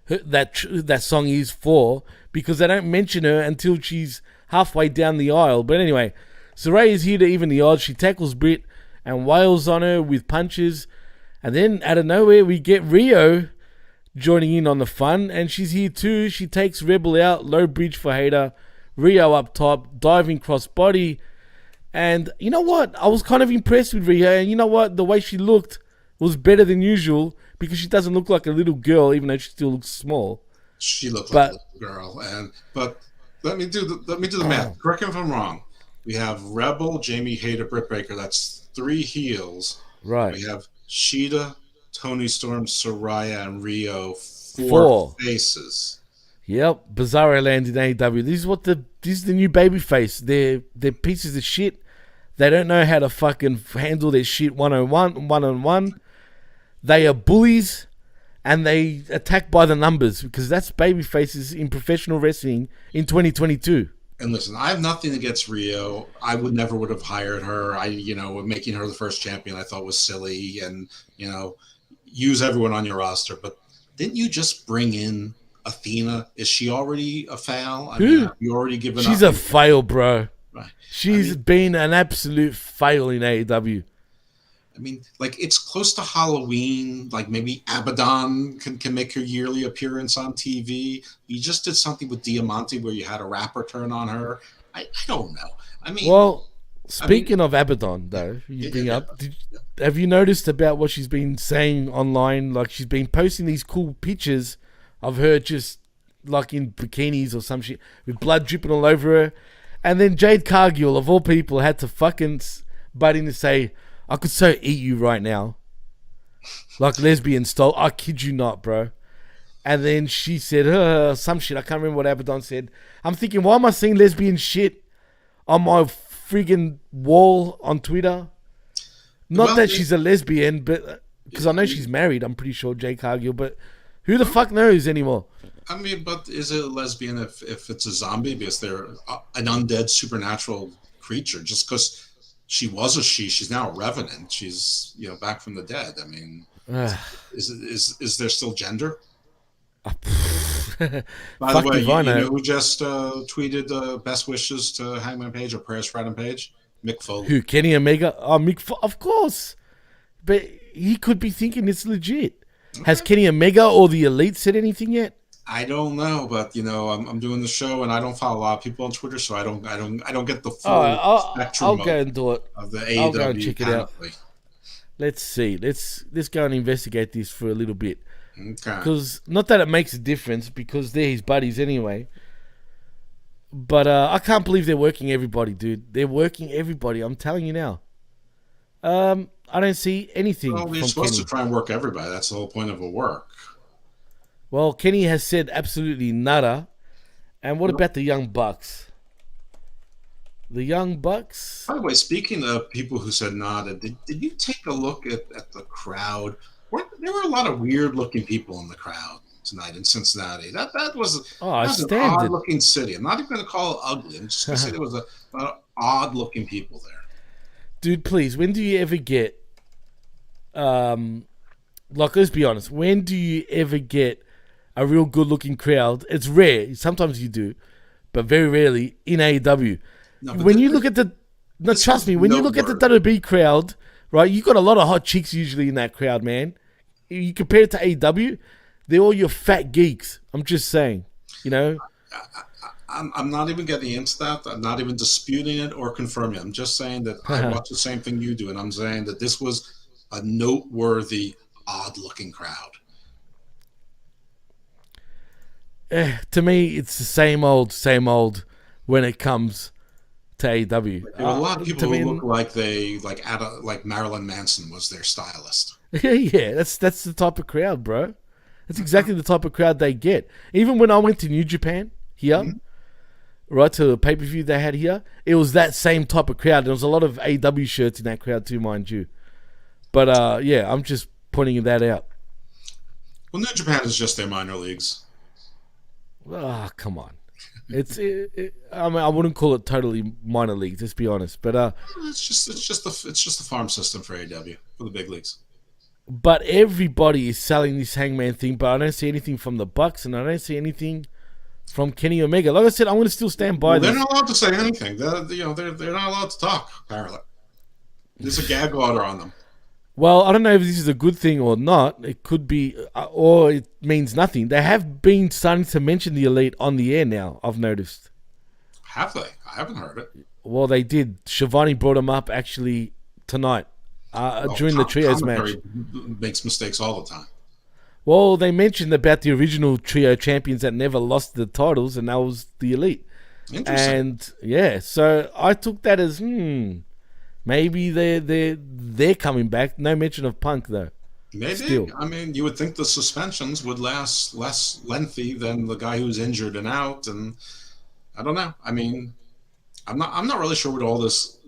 S7: that song is for because they don't mention her until she's halfway down the aisle. But anyway, Saraya's here to even the odds. She tackles Britt and wails on her with punches. And then out of nowhere, we get Rio joining in on the fun, and she's here too. She takes Rebel out, low bridge for Hayter, Rio up top, diving cross body, and you know what? I was kind of impressed with Rio, and you know what? The way she looked was better than usual because she doesn't look like a little girl, even though she still looks small.
S8: She looked like a little girl, but let me do the math. Correct me if I'm wrong. We have Rebel, Jamie Hayter, Britt Baker. That's 3 heels.
S7: Right.
S8: We have Shida, Toni Storm, Saraya, and Rio, 4 faces.
S7: Yep, Bizarro land in AEW. This is the new baby face. They're pieces of shit. They don't know how to fucking handle their shit one-on-one. They are bullies, and they attack by the numbers because that's baby faces in professional wrestling in 2022.
S8: And listen, I have nothing against Rio. I would have hired her. Making her the first champion I thought was silly, and use everyone on your roster. But didn't you just bring in Athena? Is she already a fail? I mean, have you already given up?
S7: She's a fail, bro.
S8: Right.
S7: She's been an absolute fail in AEW.
S8: I mean, like it's close to Halloween. Like maybe Abaddon can make her yearly appearance on TV. You just did something with Diamante where you had a rapper turn on her. I don't know. I mean,
S7: Well, speaking of Abaddon, though, you
S8: yeah,
S7: bring
S8: yeah,
S7: up, have you noticed about what she's been saying online? Like, she's been posting these cool pictures of her just, like, in bikinis or some shit, with blood dripping all over her. And then Jade Cargill, of all people, had to fucking butt in to say, I could so eat you right now. Like lesbian style. I kid you not, bro. And then she said, some shit. I can't remember what Abaddon said. I'm thinking, why am I seeing lesbian shit on my friggin' wall on Twitter? Not
S8: Well,
S7: that she's a lesbian, but because I know she's married, I'm pretty sure, Jay Cargill, but who the fuck knows anymore?
S8: I mean, but is it a lesbian if it's a zombie because they're an undead supernatural creature? Just because she was a she's now a revenant. She's back from the dead. I mean, is there still gender? By the way, you know who just tweeted best wishes to Hangman Page or prayers for Adam Page? Mick Foley.
S7: Who, Kenny Omega? Oh, of course. But he could be thinking it's legit. Okay. Has Kenny Omega or the Elite said anything yet?
S8: I don't know, but I'm doing the show and I don't follow a lot of people on Twitter, so I don't get the full spectrum.
S7: I'll go and do it.
S8: Of the AEW.
S7: I'll go and check it out. Let's see. Let's go and investigate this for a little bit.
S8: Okay.
S7: Because not that it makes a difference, because they're his buddies anyway. But I can't believe they're working everybody, dude. They're working everybody. I'm telling you now. I don't see anything.
S8: Well, you're supposed to try and work everybody. That's the whole point of a work.
S7: Well, Kenny has said absolutely nada. And what about the Young Bucks? The Young Bucks?
S8: By the way, speaking of people who said nada, did you take a look at the crowd? There were a lot of weird-looking people in the crowd tonight in Cincinnati. That was an odd-looking city. I'm not even going to call it ugly. I'm just going to say there was a lot of odd-looking people there.
S7: Dude, please, when do you ever get... like, let's be honest. When do you ever get a real good-looking crowd? It's rare. Sometimes you do. But very rarely in AEW. No, when you look at the... No, trust me. When you look at the WWE crowd, right, you got a lot of hot chicks usually in that crowd, man. You compare it to AEW, they're all your fat geeks. I'm just saying,
S8: I'm not even getting into that. I'm not even disputing it or confirming it. I'm just saying that I watch the same thing you do, and I'm saying that this was a noteworthy, odd-looking crowd.
S7: To me, it's the same old when it comes to AEW.
S8: There are a lot of people who look like Marilyn Manson was their stylist.
S7: Yeah, that's the type of crowd, bro. That's exactly the type of crowd they get. Even when I went to New Japan here, right, to the pay-per-view they had here, it was that same type of crowd. There was a lot of AEW shirts in that crowd too, mind you. But yeah, I'm just pointing that out.
S8: Well, New Japan is just their minor leagues.
S7: Oh, come on. I mean, I wouldn't call it totally minor leagues. Let's be honest, but
S8: it's just the farm system for AEW for the big leagues.
S7: But everybody is selling this Hangman thing. But I don't see anything from the Bucks, and I don't see anything from Kenny Omega. Like I said, I'm going to still stand by this.
S8: They're not allowed to say anything. They're not allowed to talk. Apparently, there's a gag order on them.
S7: Well, I don't know if this is a good thing or not. It could be, or it means nothing. They have been starting to mention the Elite on the air now, I've noticed.
S8: Have they? I haven't heard it.
S7: Well, they did. Shivani brought them up actually tonight during the Trios match.
S8: Makes mistakes all the time.
S7: Well, they mentioned about the original Trio champions that never lost the titles, and that was the Elite.
S8: Interesting.
S7: And, yeah, so I took that as, maybe they're coming back. No mention of Punk though.
S8: Maybe.
S7: Still.
S8: I mean, you would think the suspensions would last less lengthy than the guy who's injured and out, and I don't know. I mean, I'm not really sure what all this.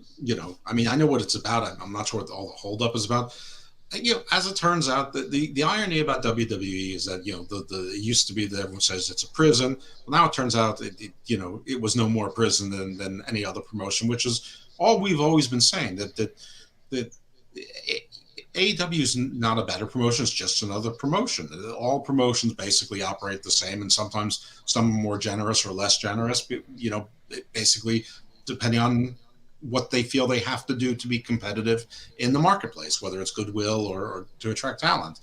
S8: I mean, I know what it's about. I'm not sure what all the holdup is about. As it turns out, the irony about WWE is that it used to be that everyone says it's a prison. Well, now it turns out it was no more prison than any other promotion, which is all we've always been saying, that AEW is not a better promotion, it's just another promotion. All promotions basically operate the same, and sometimes some are more generous or less generous, basically depending on what they feel they have to do to be competitive in the marketplace, whether it's goodwill or to attract talent.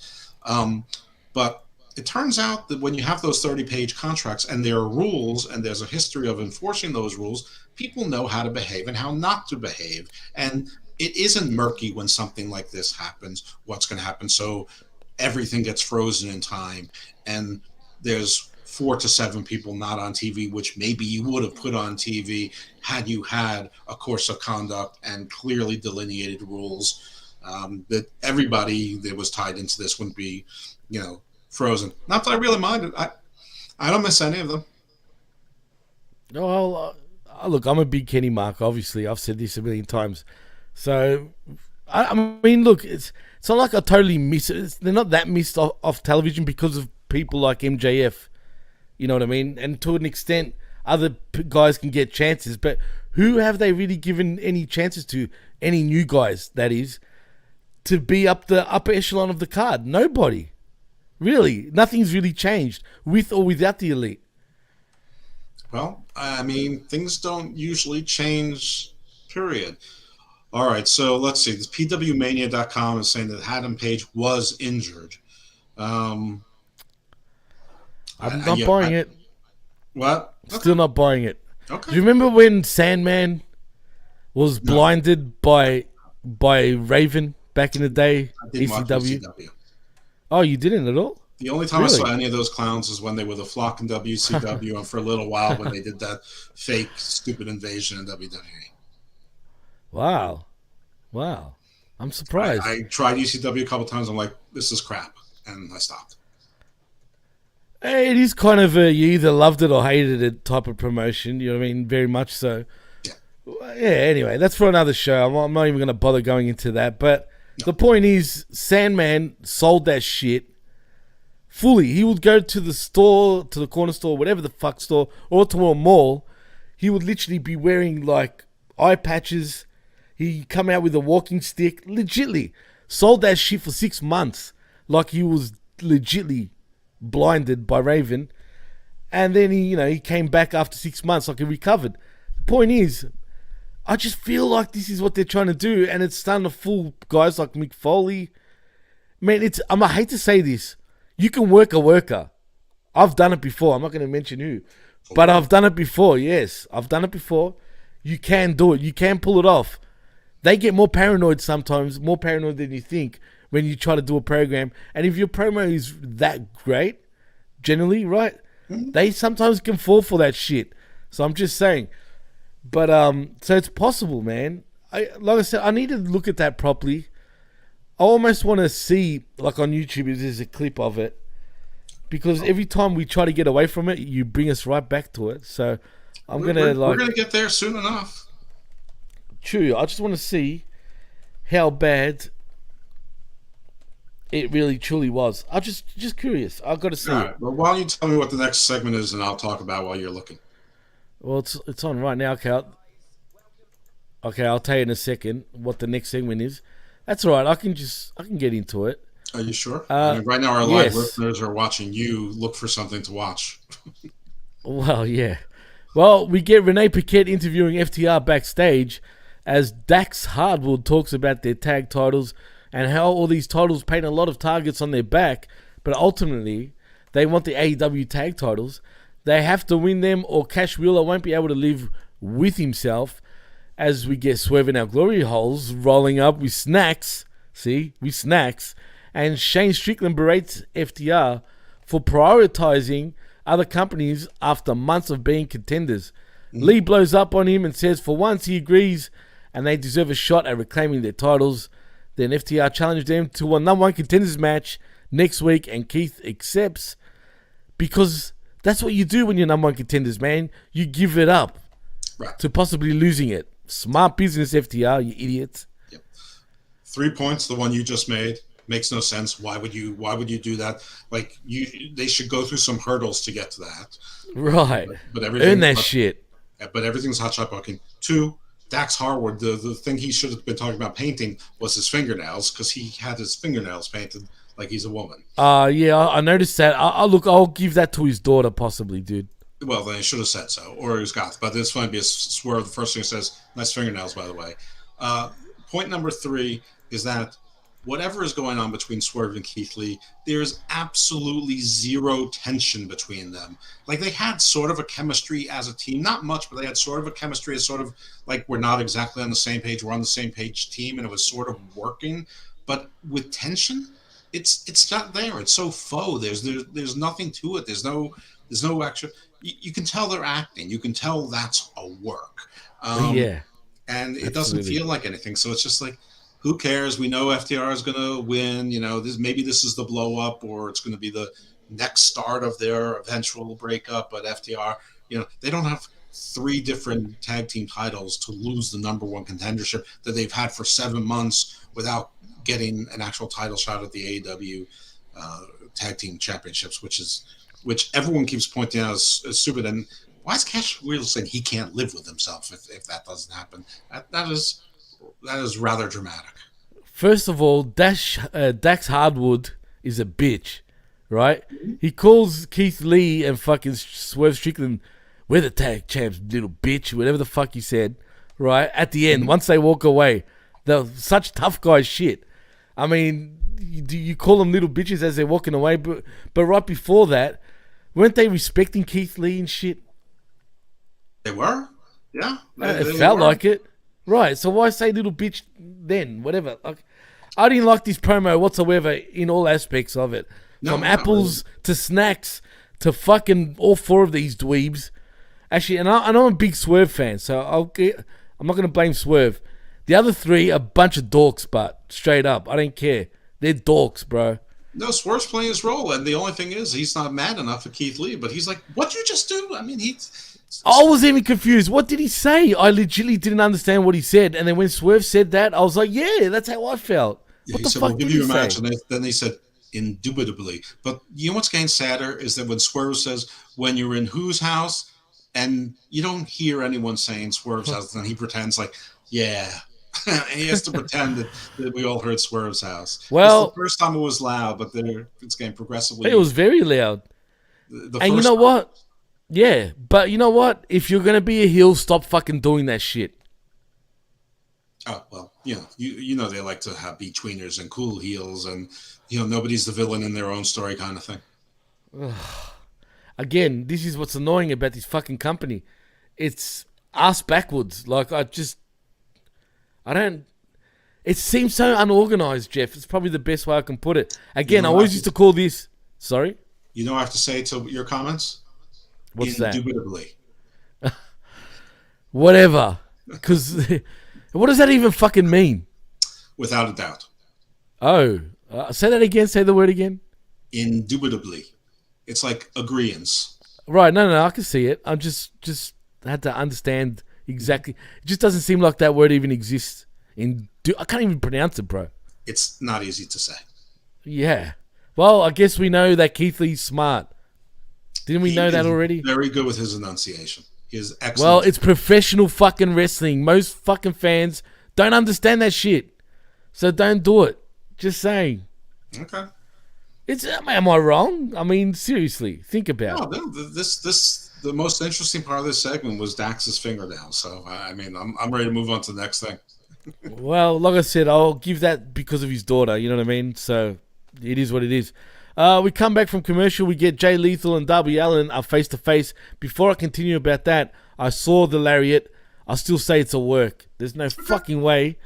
S8: But it turns out that when you have those 30-page contracts and there are rules and there's a history of enforcing those rules, people know how to behave and how not to behave. And it isn't murky when something like this happens, what's going to happen. So everything gets frozen in time and there's 4 to 7 people not on TV, which maybe you would have put on TV had you had a course of conduct and clearly delineated rules, that everybody that was tied into this wouldn't be, frozen. Not that I really mind it. I don't miss any of them.
S7: Well, look, I'm a big Kenny mark. Obviously, I've said this a million times. So, I mean, look, it's not like I totally miss it. They're not that missed off television because of people like MJF. You know what I mean? And to an extent, other guys can get chances. But who have they really given any chances to? Any new guys, that is, to be up the upper echelon of the card? Nobody. Really. Nothing's really changed with or without the Elite.
S8: Well, I mean, things don't usually change, period. All right, so let's see. This PWMania.com is saying that Adam Page was injured. I'm
S7: not buying it.
S8: What? Okay.
S7: Still not buying it.
S8: Okay.
S7: Do you remember when Sandman was blinded by Raven back in the day?
S8: I didn't watch ECW.
S7: Oh, you didn't at all?
S8: The only time I saw any of those clowns is when they were the Flock in WCW and for a little while when they did that fake, stupid invasion in WWE.
S7: Wow. I'm surprised.
S8: I tried ECW a couple times. I'm like, this is crap. And I stopped.
S7: It is kind of you either loved it or hated it type of promotion. You know what I mean? Very much so. Yeah, anyway, that's for another show. I'm not even going to bother going into that. But the point is, Sandman sold that shit fully. He would go to the store, to the corner store, whatever the fuck store, or to a mall. He would literally be wearing like eye patches. He'd come out with a walking stick. Legitly. Sold that shit for 6 months. Like he was legitly blinded by Raven. And then he came back after 6 months like he recovered. The point is, I just feel like this is what they're trying to do, and it's starting to fool guys like Mick Foley. Man, I hate to say this. You can work a worker. I've done it before. I'm not going to mention who. But I've done it before, yes. I've done it before. You can do it. You can pull it off. They get more paranoid sometimes, more paranoid than you think when you try to do a program. And if your promo is that great, generally, right, they sometimes can fall for that shit. So I'm just saying. But, so it's possible, man. Like I said, I need to look at that properly. I almost want to see, like on YouTube, if there's a clip of it. Because every time we try to get away from it, you bring us right back to it. So we're going
S8: to get there soon enough.
S7: True. I just want to see how bad it really truly was. I'm just curious. I've got to see.
S8: All right. Well, why don't you tell me what the next segment is, and I'll talk about while you're looking.
S7: Well, it's on right now. Okay, I'll tell you in a second what the next segment is. That's all right. I can get into it.
S8: Are you sure? Right now, our live listeners are watching you look for something to watch.
S7: Well, yeah. Well, we get Renee Paquette interviewing FTR backstage as Dax Hardwood talks about their tag titles and how all these titles paint a lot of targets on their back, but ultimately they want the AEW tag titles. They have to win them or Cash Wheeler won't be able to live with himself, as we get Swerve in our glory holes rolling up with snacks. See, with snacks. And Shane Strickland berates FTR for prioritizing other companies after months of being contenders. Lee blows up on him and says for once he agrees and they deserve a shot at reclaiming their titles. Then FTR challenged them to a number 1 contenders match next week, and Keith accepts because that's what you do when you're number 1 contenders, man. You give it up to possibly losing it. Smart business, FTR, you idiots.
S8: Yep. 3 points, the one you just made. Makes no sense. Why would you do that? Like they should go through some hurdles to get to that.
S7: Right.
S8: But everything
S7: earn that shit.
S8: But everything's hot shot bucking. 2, Dax Harwood, the thing he should have been talking about painting was his fingernails, because he had his fingernails painted like he's a woman.
S7: Yeah, I noticed that. I'll give that to his daughter possibly, dude.
S8: Well, they should have said so, or he was goth. But it's funny because Swerve, the first thing he says, nice fingernails, by the way. Point number 3 is that whatever is going on between Swerve and Keith Lee, there's absolutely zero tension between them. Like, they had sort of a chemistry as a team, not much, but they had sort of a chemistry as sort of like, we're not exactly on the same page, we're on the same page team, and it was sort of working. But with tension, it's not there. It's so faux. There's nothing to it. There's no extra. You can tell they're acting. You can tell that's a work.
S7: Yeah.
S8: And it
S7: Absolutely.
S8: doesn't feel like anything. So it's just like, who cares? We know FTR is going to win. You know, maybe this is the blow up, or it's going to be the next start of their eventual breakup. But FTR, you know, they don't have 3 different tag team titles to lose the number 1 contendership that they've had for 7 months without getting an actual title shot at the AEW tag team championships, which everyone keeps pointing out as stupid. And why is Cash Wheel saying he can't live with himself if that doesn't happen? That is rather dramatic.
S7: First of all, Dax Hardwood is a bitch, right? He calls Keith Lee and fucking Swerve Strickland, we're the tag champs, little bitch, whatever the fuck he said, right? At the end, once they walk away, they're such tough guy shit. I mean, you call them little bitches as they're walking away, but right before that, weren't they respecting Keith Lee and shit?
S8: They were? Yeah.
S7: It felt like it. Right, so why say little bitch then? Whatever. Like, I didn't like this promo whatsoever in all aspects of it.
S8: No,
S7: From apples to snacks to fucking all 4 of these dweebs. Actually, and I'm a big Swerve fan, so I'm not going to blame Swerve. The other 3 are a bunch of dorks, but straight up, I don't care. They're dorks, bro.
S8: No, Swerve's playing his role, and the only thing is he's not mad enough at Keith Lee, but he's like, what'd you just do? I mean,
S7: I was even confused. What did he say? I legitimately didn't understand what he said, and then when Swerve said that, I was like, yeah, that's how I felt.
S8: Yeah,
S7: What
S8: he
S7: the
S8: said,
S7: fuck
S8: we'll
S7: did
S8: give you
S7: he
S8: a match,
S7: say?
S8: and then they said, indubitably. But you know what's getting sadder is that when Swerve says, when you're in whose house, and you don't hear anyone saying Swerve's house, and he pretends like, yeah. And he has to pretend that we all heard Swerve's house.
S7: Well,
S8: it's the first time it was loud, but it's getting progressively.
S7: It was very loud. And you know what? Yeah, but you know what? If you're going to be a heel, stop fucking doing that shit.
S8: Oh, well, you know they like to have betweeners and cool heels, and nobody's the villain in their own story kind of thing.
S7: Again, this is what's annoying about this fucking company. It's ass backwards. Like, it seems so unorganized, Jeff. It's probably the best way I can put it. Again, I always used to call this... Sorry?
S8: You know what I have to say to your comments?
S7: What's that?
S8: Indubitably.
S7: Whatever. Because what does that even fucking mean?
S8: Without a doubt.
S7: Oh. Say that again. Say the word again.
S8: Indubitably. It's like agreeance.
S7: Right. No. I can see it. I just had to understand exactly. It just doesn't seem like that word even exists. I can't even pronounce it, bro.
S8: It's not easy to say.
S7: Yeah. Well, I guess we know that Keith Lee's smart. Didn't we know that already?
S8: Very good with his enunciation. He is excellent.
S7: Well, it's professional fucking wrestling. Most fucking fans don't understand that shit. So don't do it. Just saying.
S8: Okay.
S7: Am I wrong? I mean, seriously, think about it.
S8: No, the most interesting part of this segment was Dax's fingernails. So I mean, I'm ready to move on to the next thing.
S7: Well, like I said, I'll give that because of his daughter. You know what I mean? So it is what it is. We come back from commercial. We get Jay Lethal and Darby Allin are face to face. Before I continue about that, I saw the lariat. I still say it's a work. There's no fucking way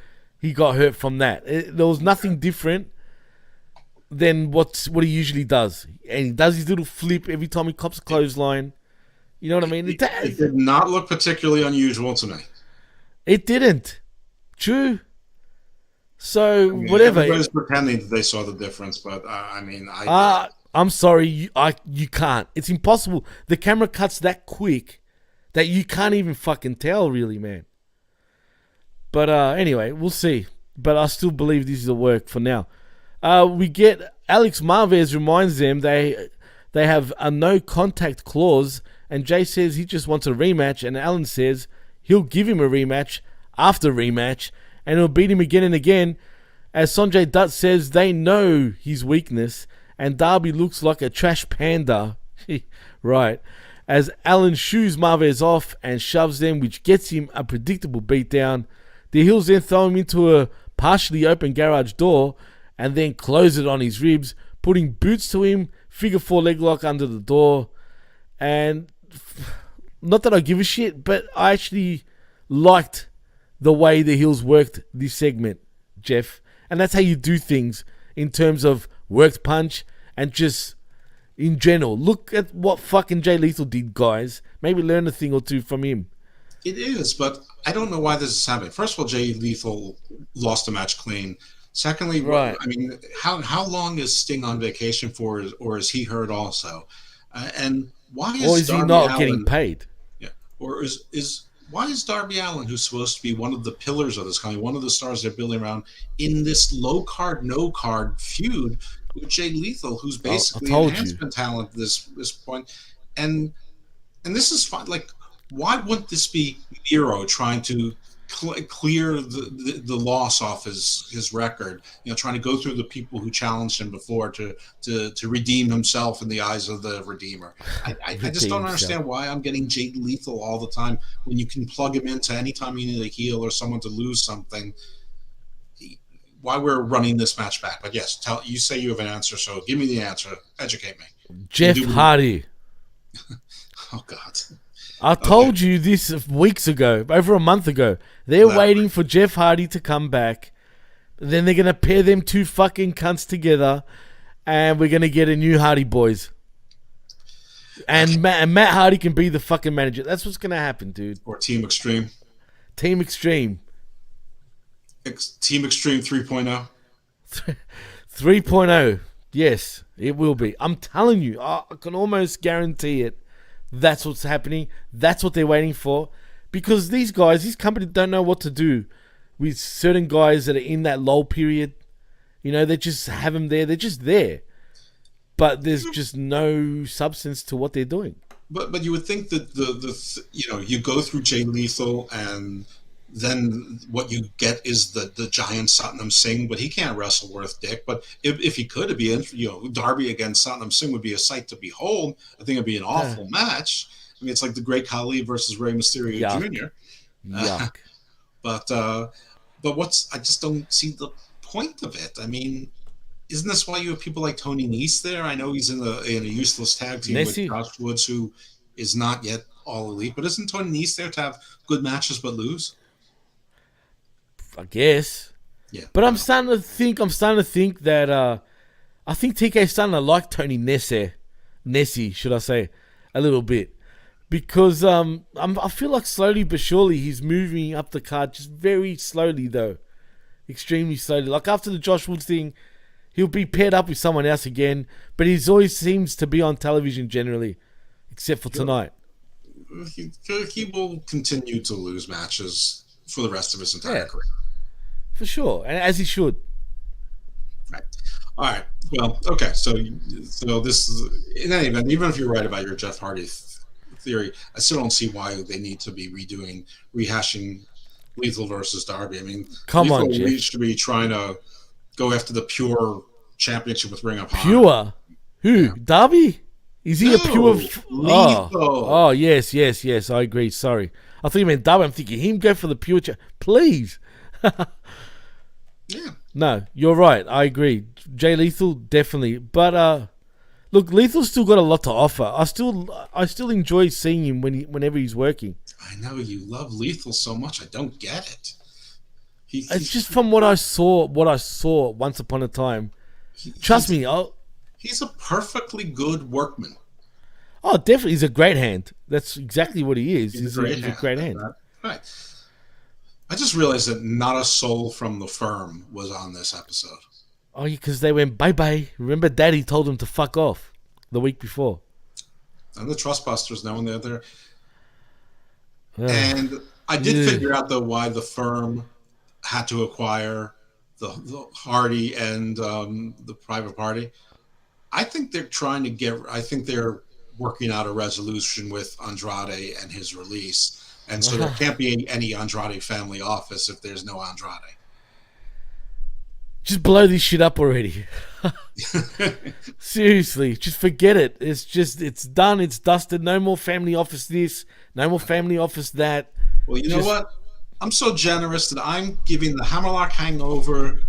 S7: he got hurt from that. There was nothing different than what he usually does. And he does his little flip every time he cops a clothesline. You know what I mean?
S8: It did not look particularly unusual to me.
S7: It didn't. True. So, whatever.
S8: Everybody's pretending that they saw the difference, but
S7: I'm sorry. You can't. It's impossible. The camera cuts that quick that you can't even fucking tell, really, man. But anyway, we'll see. But I still believe this is a work for now. We get Alex Marvez reminds them they have a no contact clause, and Jay says he just wants a rematch, and Allin says he'll give him a rematch after rematch, and he'll beat him again and again. As Sanjay Dutt says, they know his weakness, and Darby looks like a trash panda. Right. as Allen shoos Marvez off and shoves them, which gets him a predictable beatdown. The heels then throw him into a partially open garage door and then close it on his ribs, putting boots to him, figure 4 leg lock under the door. And not that I give a shit, but I actually liked the way the heels worked this segment, Jeff. And that's how you do things in terms of worked punch and just in general. Look at what fucking Jay Lethal did, guys. Maybe learn a thing or two from him.
S8: It is, but I don't know why this is happening. First of all, Jay Lethal lost the match clean. Secondly,
S7: right.
S8: I mean, how long is Sting on vacation for, or is he hurt also? And why is
S7: or is
S8: Darby
S7: he not
S8: Allin,
S7: getting paid?
S8: Yeah, or is why is Darby Allin, who's supposed to be one of the pillars of this company, one of the stars they're building around, in this low card, no card feud with Jay Lethal, who's basically enhancement talent at this point, and this is fine. Like, why wouldn't this be Miro trying to clear the loss off his record? You know, trying to go through the people who challenged him before to redeem himself in the eyes of the Redeemer. I just don't understand why I'm getting Jay Lethal all the time when you can plug him into any time you need a heel or someone to lose something. Why we're running this match back? But yes, you say you have an answer, so give me the answer. Educate me.
S7: Jeff Hardy.
S8: Oh God.
S7: I told you this weeks ago, over a month ago. They're waiting for Jeff Hardy to come back. Then they're going to pair them two fucking cunts together. And we're going to get a new Hardy Boys. And Matt Hardy can be the fucking manager. That's what's going to happen, dude.
S8: Or Team Extreme.
S7: Team Extreme.
S8: Team Extreme 3.0.
S7: 3.0. Yes, it will be. I'm telling you. I can almost guarantee it. That's what's happening. That's what they're waiting for. Because these guys, these companies don't know what to do with certain guys that are in that lull period. You know, they just have them there. They're just there. But there's just no substance to what they're doing.
S8: But you would think that you go through Jay Lethal and then what you get is the giant Satnam Singh, but he can't wrestle worth dick. But if he could, it'd be, Darby against Satnam Singh would be a sight to behold. I think it'd be an awful match. I mean, it's like the Great Khali versus Rey Mysterio Jr.
S7: Yuck.
S8: But I just don't see the point of it. I mean, isn't this why you have people like Tony Nese there? I know he's in a useless tag team with Josh Woods, who is not yet all elite, but isn't Tony Nese there to have good matches but lose?
S7: I guess.
S8: Yeah.
S7: But I'm starting to think that I think TK's starting to like Tony Nessie, should I say, a little bit. Because I feel like slowly but surely he's moving up the card, just very slowly though. Extremely slowly. Like after the Josh Woods thing, he'll be paired up with someone else again, but he always seems to be on television generally, except for tonight.
S8: He will continue to lose matches for the rest of his entire career.
S7: For sure, and as he should.
S8: Right. All right. Well, okay. So this is, in any event, even if you're right about your Jeff Hardy theory, I still don't see why they need to be rehashing Lethal versus Darby. I mean,
S7: come
S8: Lethal
S7: on, Jeff.
S8: should be trying to go after the pure championship with Ring of Honor.
S7: Pure? Who? Yeah. Darby? Is he a pure?
S8: Lethal.
S7: Oh, yes. I agree. Sorry, I thought you meant Darby. I'm thinking him go for the pure. Please.
S8: Yeah.
S7: No, you're right. I agree. Jay Lethal, definitely. But look, Lethal's still got a lot to offer. I still enjoy seeing him whenever he's working.
S8: I know you love Lethal so much. I don't get it.
S7: It's just from what I saw once upon a time. Trust me,
S8: he's a perfectly good workman.
S7: Oh, definitely, he's a great hand. That's exactly what he is. He's a great hand.
S8: Right. I just realized that not a soul from the firm was on this episode.
S7: Oh, yeah, because they went bye-bye. Remember Daddy told them to fuck off the week before.
S8: And the Trustbusters, knowing they're there. And I did figure out, though, why the firm had to acquire the Hardy and the Private Party. I think they're working out a resolution with Andrade and his release. And so there can't be any Andrade family office if there's no Andrade.
S7: Just blow this shit up already. Seriously, just forget it. It's done. It's dusted. No more family office this. No more family office that.
S8: Well, you know what? I'm so generous that I'm giving the Hammerlock Hangover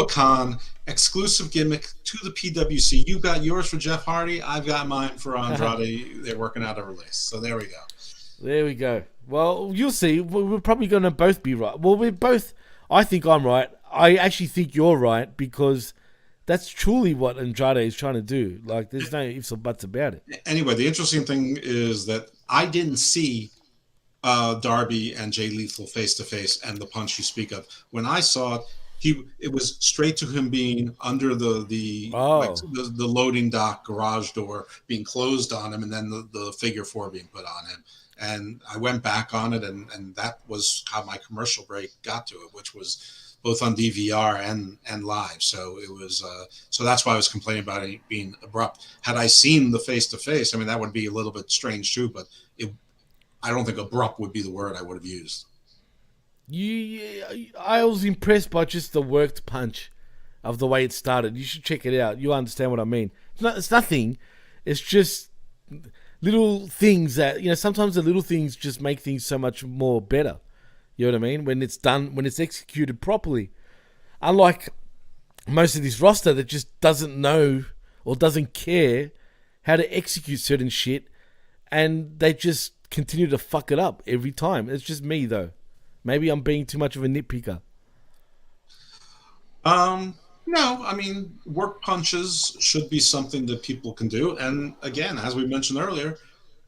S8: Khan exclusive gimmick to the PWC. You got yours for Jeff Hardy. I've got mine for Andrade. They're working out a release. So there we go.
S7: There we go. Well, you'll see. We're probably going to both be right. Well, we're both. I think I'm right. I actually think you're right because that's truly what Andrade is trying to do. Like, there's no ifs or buts about it.
S8: Anyway, the interesting thing is that I didn't see Darby and Jay Lethal face to face and the punch you speak of. When I saw it, it was straight to him being under the loading dock garage door being closed on him, and then the figure 4 being put on him. And I went back on it, and that was how my commercial break got to it, which was both on DVR and live. So it was so that's why I was complaining about it being abrupt. Had I seen the face to face, I mean, that would be a little bit strange too, but I don't think abrupt would be the word I would have used.
S7: I was impressed by just the worked punch of the way it started. You should check it out. You understand what I mean. It's nothing. It's just little things that, sometimes the little things just make things so much more better. You know what I mean? When it's done, when it's executed properly. Unlike most of this roster that just doesn't know or doesn't care how to execute certain shit, and they just continue to fuck it up every time. It's just me, though. Maybe I'm being too much of a nitpicker.
S8: No, I mean, work punches should be something that people can do. And again, as we mentioned earlier,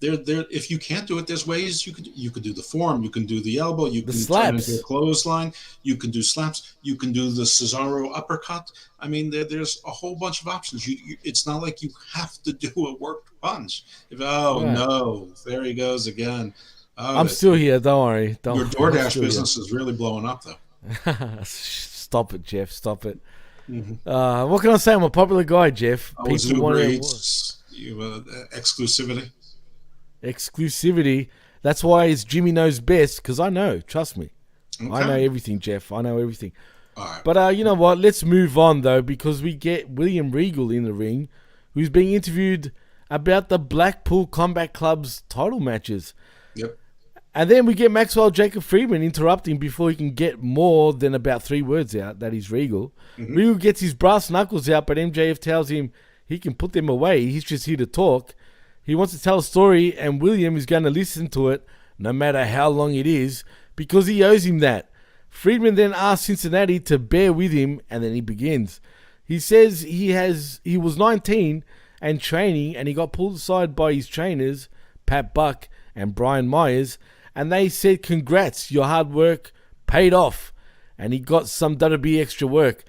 S8: if you can't do it, there's ways you could do the form, you can do the elbow, you can turn into a clothesline, you can do slaps, you can do the Cesaro uppercut. I mean, there's a whole bunch of options. It's not like you have to do a worked punch. No, there he goes again.
S7: I'm still here. Don't worry.
S8: Your DoorDash business is really blowing up, though.
S7: Stop it, Jeff. Stop it.
S8: Mm-hmm.
S7: What can I say? I'm a popular guy, Jeff.
S8: People want exclusivity.
S7: Exclusivity. That's why it's Jimmy knows best, because I know. Trust me. Okay. I know everything, Jeff. I know everything.
S8: All right.
S7: But you know what? Let's move on, though, because we get William Regal in the ring, who's being interviewed about the Blackpool Combat Club's title matches.
S8: Yep.
S7: And then we get Maxwell Jacob Friedman interrupting before he can get more than about 3 words out, that he's Regal. Mm-hmm. Regal gets his brass knuckles out, but MJF tells him he can put them away. He's just here to talk. He wants to tell a story, and William is going to listen to it, no matter how long it is, because he owes him that. Friedman then asks Cincinnati to bear with him, and then he begins. He says he was 19 and training, and he got pulled aside by his trainers, Pat Buck and Brian Myers, and they said, congrats, your hard work paid off, and he got some WWE extra work.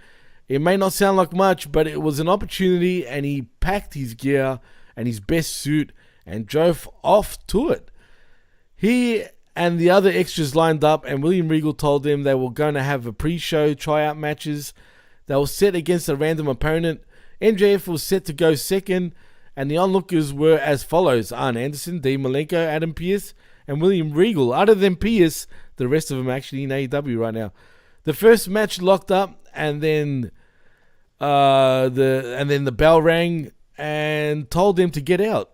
S7: It may not sound like much, but it was an opportunity, and he packed his gear and his best suit and drove off to it. He and the other extras lined up, and William Regal told them they were going to have a pre-show tryout matches. They were set against a random opponent. MJF was set to go second, and the onlookers were as follows: Arn Anderson, Dean Malenko, Adam Pearce, and William Regal. Other than Pearce, the rest of them are actually in AEW right now. The first match locked up, and then the bell rang and told them to get out.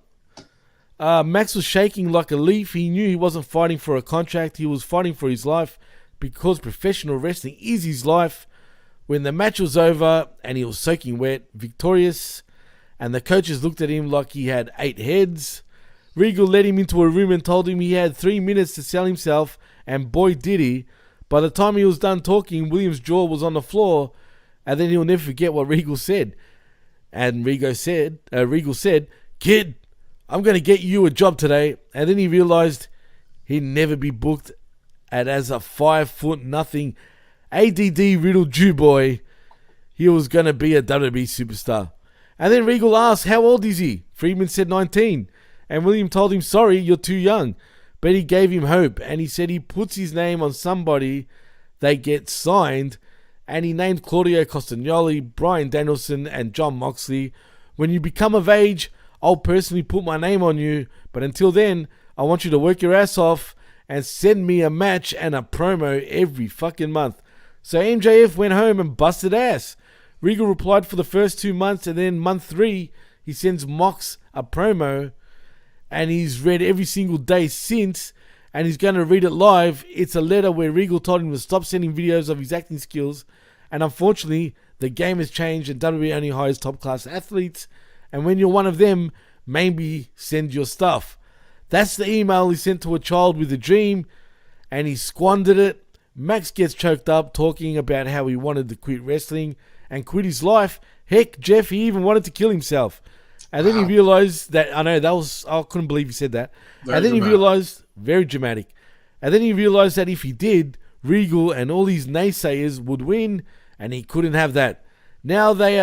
S7: Max was shaking like a leaf. He knew he wasn't fighting for a contract. He was fighting for his life, because professional wrestling is his life. When the match was over and he was soaking wet, victorious, and the coaches looked at him like he had 8 heads, Regal led him into a room and told him he had 3 minutes to sell himself, and boy did he. By the time he was done talking, William's jaw was on the floor, and then he'll never forget what Regal said. And Regal said, "Kid, I'm going to get you a job today." And then he realized he'd never be booked as a 5'0" ADD riddled Jew boy. He was going to be a WWE superstar. And then Regal asked, how old is he? Friedman said 19. And William told him, sorry, you're too young. But he gave him hope, and he said he puts his name on somebody, they get signed. And he named Claudio Castagnoli, Bryan Danielson, and Jon Moxley. When you become of age, I'll personally put my name on you. But until then, I want you to work your ass off and send me a match and a promo every fucking month. So MJF went home and busted ass. Regal replied for the first 2 months, and then month 3, he sends Mox a promo, and he's read every single day since, and he's going to read it live. It's a letter where Regal told him to stop sending videos of his acting skills, and unfortunately, the game has changed, and WWE only hires top-class athletes, and when you're one of them, maybe send your stuff. That's the email he sent to a child with a dream, and he squandered it. Max gets choked up talking about how he wanted to quit wrestling and quit his life. Heck, Jeff, he even wanted to kill himself. And then he realized that, I couldn't believe he said that. He realized, very dramatic. And then he realized that if he did, Regal and all these naysayers would win, and he couldn't have that. Now they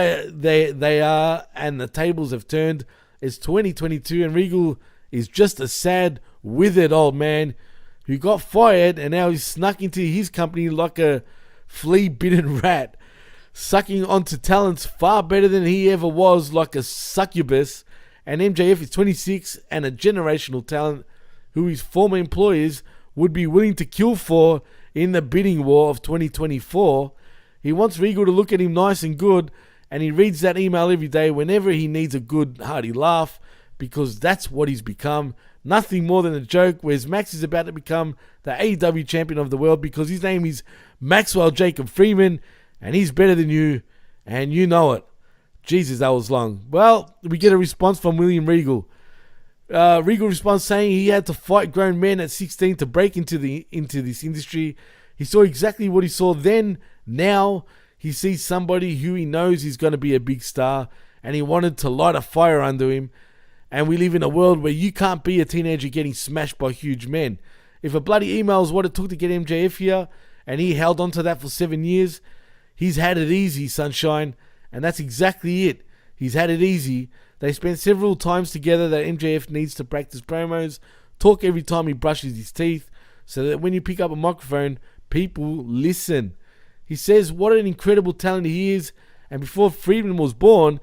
S7: are, and the tables have turned. It's 2022, and Regal is just a sad, withered old man who got fired, and now he's snuck into his company like a flea-bitten rat, sucking onto talents far better than he ever was, like a succubus. And MJF is 26 and a generational talent who his former employers would be willing to kill for in the bidding war of 2024. He wants Regal to look at him nice and good, and he reads that email every day whenever he needs a good, hearty laugh, because that's what he's become. Nothing more than a joke, whereas Max is about to become the AEW champion of the world because his name is Maxwell Jacob Freeman, and he's better than you, and you know it. Jesus, that was long. Well, we get a response from William Regal. Regal responds saying he had to fight grown men at 16 to break into this industry. He saw exactly what he saw then. Now he sees somebody who he knows is going to be a big star, and he wanted to light a fire under him. And we live in a world where you can't be a teenager getting smashed by huge men. If a bloody email is what it took to get MJF here, and he held on to that for 7 years, he's had it easy, sunshine. And that's exactly it. He's had it easy. They spent several times together that MJF needs to practice promos, talk every time he brushes his teeth, so that when you pick up a microphone, people listen. He says what an incredible talent he is, and before Friedman was born,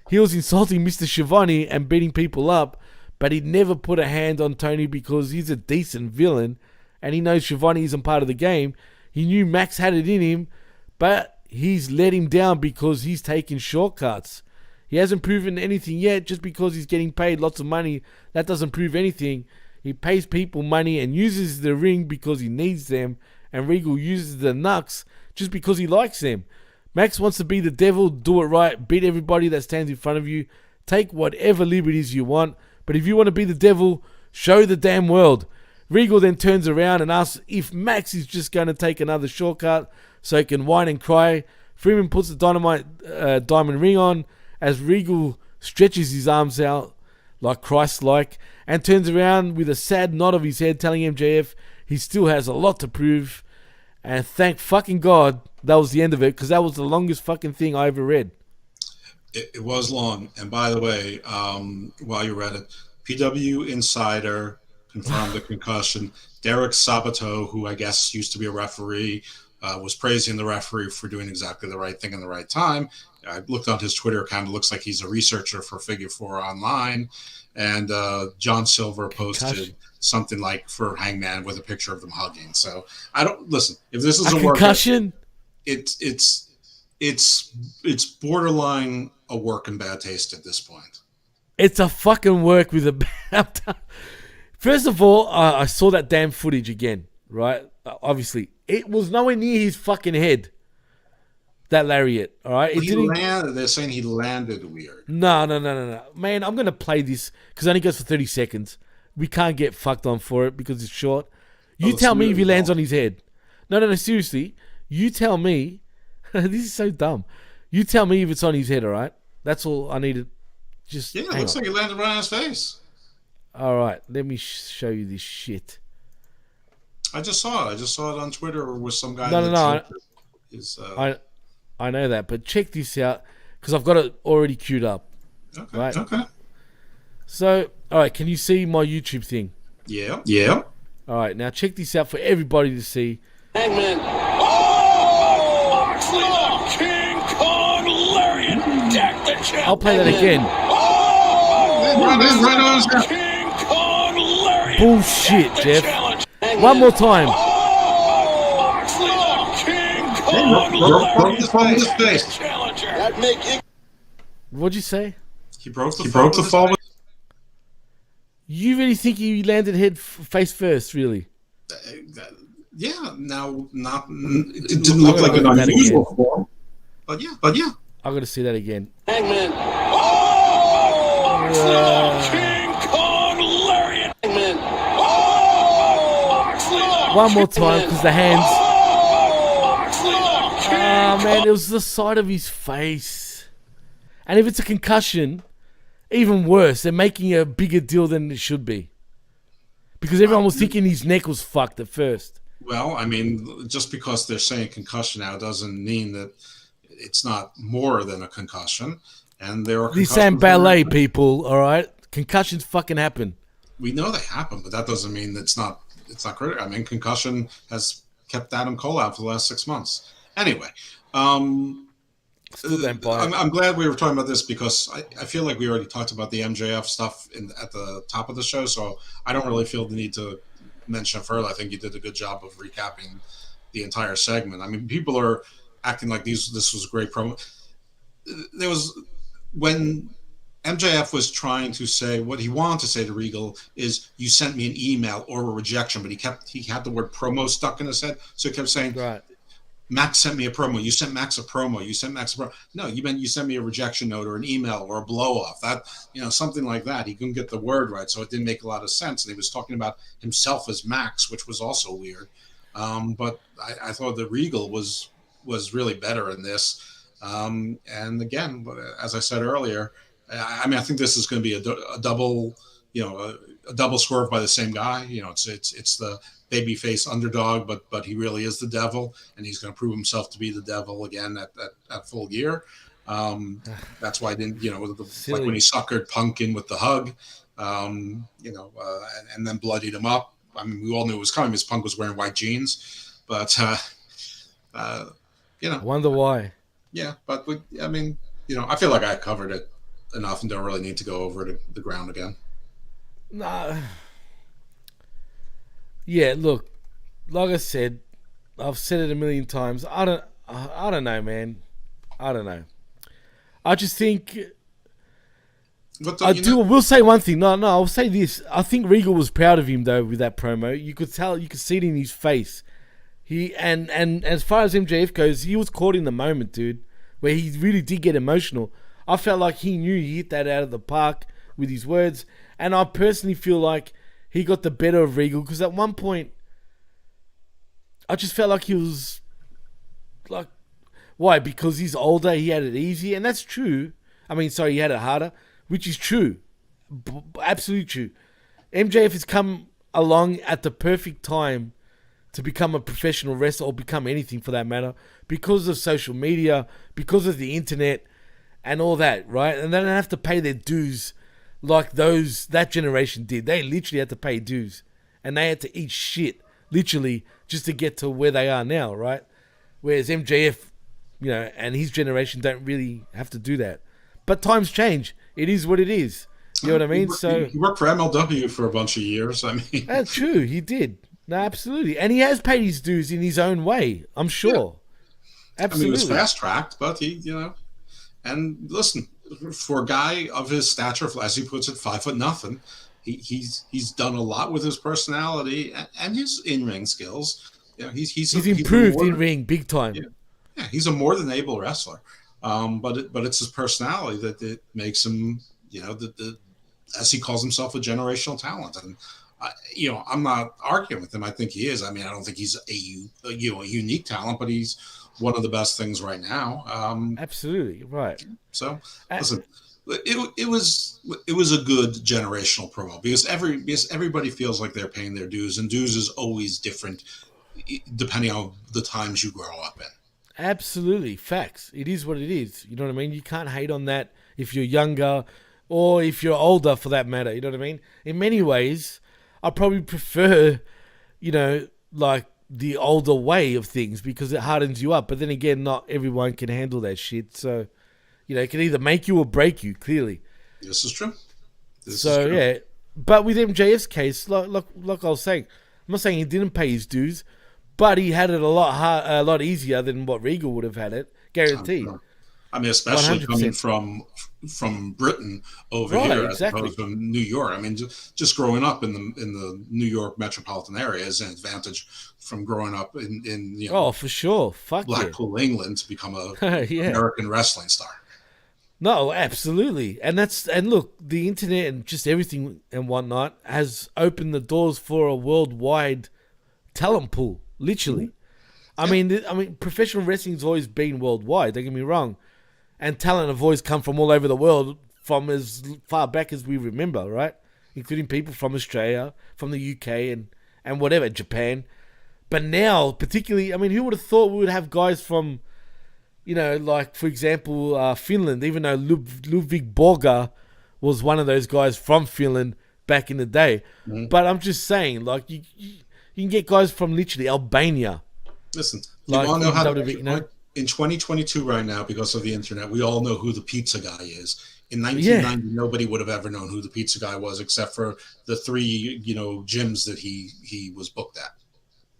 S7: he was insulting Mr. Schiavone and beating people up, but he'd never put a hand on Tony because he's a decent villain, and he knows Schiavone isn't part of the game. He knew Max had it in him, but he's let him down because he's taken shortcuts. He hasn't proven anything yet. Just because he's getting paid lots of money, that doesn't prove anything. He pays people money and uses the ring because he needs them, and Regal uses the Nux just because he likes them. Max wants to be the devil, do it right, beat everybody that stands in front of you, take whatever liberties you want, but if you want to be the devil, show the damn world. Regal then turns around and asks if Max is just going to take another shortcut so he can whine and cry. Freeman puts the diamond ring on as Regal stretches his arms out like Christ-like and turns around with a sad nod of his head telling MJF he still has a lot to prove. And thank fucking God that was the end of it, because that was the longest fucking thing I ever read.
S8: It was long. And by the way, while you read it, PW Insider confirmed the concussion. Derek Sabato, who I guess used to be a referee, was praising the referee for doing exactly the right thing in the right time. I looked on his Twitter account. It looks like he's a researcher for Figure 4 Online. And John Silver posted something like for Hangman with a picture of them hugging. So I don't listen. If this isn't
S7: concussion,
S8: it's borderline a work in bad taste at this point.
S7: It's a fucking work with a bad. First of all, I saw that damn footage again. Right? Obviously, it was nowhere near his fucking head. That lariat, all right?
S8: They're saying he landed weird.
S7: No. Man, I'm going to play this because it only goes for 30 seconds. We can't get fucked on for it because it's short. You tell me if he lands on his head. No, seriously. You tell me. This is so dumb. You tell me if it's on his head, all right? That's all I needed. Just
S8: it looks like he landed right on his face.
S7: All right, let me show you this shit.
S8: I just saw it on Twitter with some guy.
S7: No. I know that, but check this out because I've got it already queued up.
S8: Okay.
S7: Right?
S8: Okay.
S7: So, all right, can you see my YouTube thing?
S8: Yeah.
S7: All right, now check this out for everybody to see.
S6: Hangman. Oh! Moxley the King Kong Lariat. Deck the champ.
S7: I'll play that again.
S8: Right on his head.
S6: King Kong Lariat.
S7: Bullshit, Jeff. One more time.
S6: Moxley the King Kong Lariat.
S8: His face.
S9: That make it.
S7: What'd you say?
S8: He broke the fall.
S7: You really think he landed face first, really?
S8: Yeah. Now, it didn't look like an unusual fall, but yeah.
S7: I got to see that again.
S9: Hangman. King Kong Lariat. Hangman.
S7: One more time, because the hands. Oh, man, it was the side of his face. And if it's a concussion, even worse. They're making a bigger deal than it should be. Because everyone was thinking his neck was fucked at first.
S8: Well, I mean, just because they're saying concussion now doesn't mean that it's not more than a concussion. And there are
S7: These saying ballet people, all right? Concussions fucking happen.
S8: We know they happen, but that doesn't mean it's not critical. I mean, concussion has kept Adam Cole out for the last 6 months. Anyway, I'm glad we were talking about this because I feel like we already talked about the MJF stuff at the top of the show, so I don't really feel the need to mention it further. I think you did a good job of recapping the entire segment. I mean, people are acting like this was a great promo. There was when MJF was trying to say what he wanted to say to Regal is, "You sent me an email or a rejection," but he had the word promo stuck in his head, so he kept saying,
S7: "Right.
S8: Max sent me a promo. You sent Max a promo. You sent Max a promo." No, you meant you sent me a rejection note or an email or a blow off. That, something like that. He couldn't get the word right, so it didn't make a lot of sense. And he was talking about himself as Max, which was also weird. But I thought that Regal was really better in this. And again, as I said earlier, I mean, I think this is going to be a double, a double swerve by the same guy. It's the babyface underdog, but he really is the devil, and he's going to prove himself to be the devil again at Full Gear. That's why I didn't, like when he suckered Punk in with the hug, and then bloodied him up. I mean, we all knew it was coming because Punk was wearing white jeans, but
S7: I wonder why.
S8: Yeah, but I mean, I feel like I covered it enough and don't really need to go over to the ground again.
S7: Nah. Yeah, look, like I said, I've said it a million times. I don't know, man. I don't know. I just think We'll say one thing. No, I'll say this. I think Regal was proud of him though with that promo. You could see it in his face. And as far as MJF goes, he was caught in the moment, dude, where he really did get emotional. I felt like he knew he hit that out of the park with his words, and I personally feel like he got the better of Regal because at one point I just felt like he was like, why? Because he's older, he had it easy, and that's true. He had it harder, which is true, absolutely true. MJF has come along at the perfect time to become a professional wrestler or become anything for that matter because of social media, because of the internet and all that, right? And they don't have to pay their dues like that generation did. They literally had to pay dues and they had to eat shit, literally, just to get to where they are now, right? Whereas MJF, and his generation don't really have to do that. But times change. It is what it is. You know what I mean?
S8: He worked for MLW for a bunch of years.
S7: That's true. He did. No, absolutely. And he has paid his dues in his own way, I'm sure. Yeah. Absolutely.
S8: He was fast-tracked, but he, And listen, for a guy of his stature, as he puts it, 5'0", he's done a lot with his personality and his in-ring skills. He's
S7: improved in ring big time.
S8: Yeah, he's a more than able wrestler. But it's his personality that it makes him, as he calls himself, a generational talent. And I'm not arguing with him. I think he is. I don't think he's a unique talent, but he's one of the best things right now.
S7: Absolutely right.
S8: So listen, it was a good generational promo because everybody feels like they're paying their dues, and dues is always different depending on the times you grow up in.
S7: Absolutely, facts. It is what it is. You know what I mean? You can't hate on that if you're younger or if you're older for that matter. You know what I mean? In many ways, I probably prefer, like the older way of things because it hardens you up. But then again, not everyone can handle that shit. So, it can either make you or break you, clearly.
S8: This is true.
S7: Yeah. But with MJF's case, like I was saying, I'm not saying he didn't pay his dues, but he had it a lot easier than what Regal would have had it, guaranteed.
S8: I mean, especially
S7: 100%.
S8: coming from Britain over
S7: Right,
S8: here
S7: exactly.
S8: as opposed to New York. I mean, just growing up in the New York metropolitan area is an advantage from growing up in
S7: Oh, for sure. Fuck
S8: Blackpool, England, to become a
S7: Yeah.
S8: American wrestling star.
S7: No, absolutely. And look, the internet and just everything and whatnot has opened the doors for a worldwide talent pool, literally. I mean, professional wrestling's always been worldwide, don't get me wrong. And talent have always come from all over the world from as far back as we remember, right? Including people from Australia, from the UK and whatever, Japan. But now, particularly, I mean, who would have thought we would have guys from, like, for example, Finland, even though Ludwig Borga was one of those guys from Finland back in the day.
S8: Mm-hmm.
S7: But I'm just saying, like, you can get guys from literally Albania.
S8: Listen,
S7: Like,
S8: you all know how
S7: WWE,
S8: in 2022 right now, because of the internet, we all know who the pizza guy is. In 1990, nobody would have ever known who the pizza guy was except for the 3, gyms that he was booked at.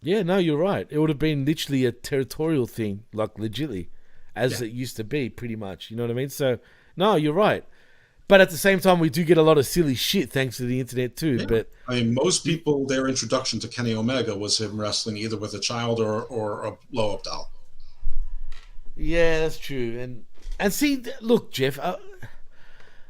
S7: Yeah, no, you're right. It would have been literally a territorial thing, like legitly, as it used to be, pretty much. You know what I mean? So, no, you're right. But at the same time, we do get a lot of silly shit thanks to the internet too.
S8: Yeah.
S7: But
S8: I mean, most people, their introduction to Kenny Omega was him wrestling either with a child or a blow-up doll.
S7: yeah, that's true. And see, look, Jeff,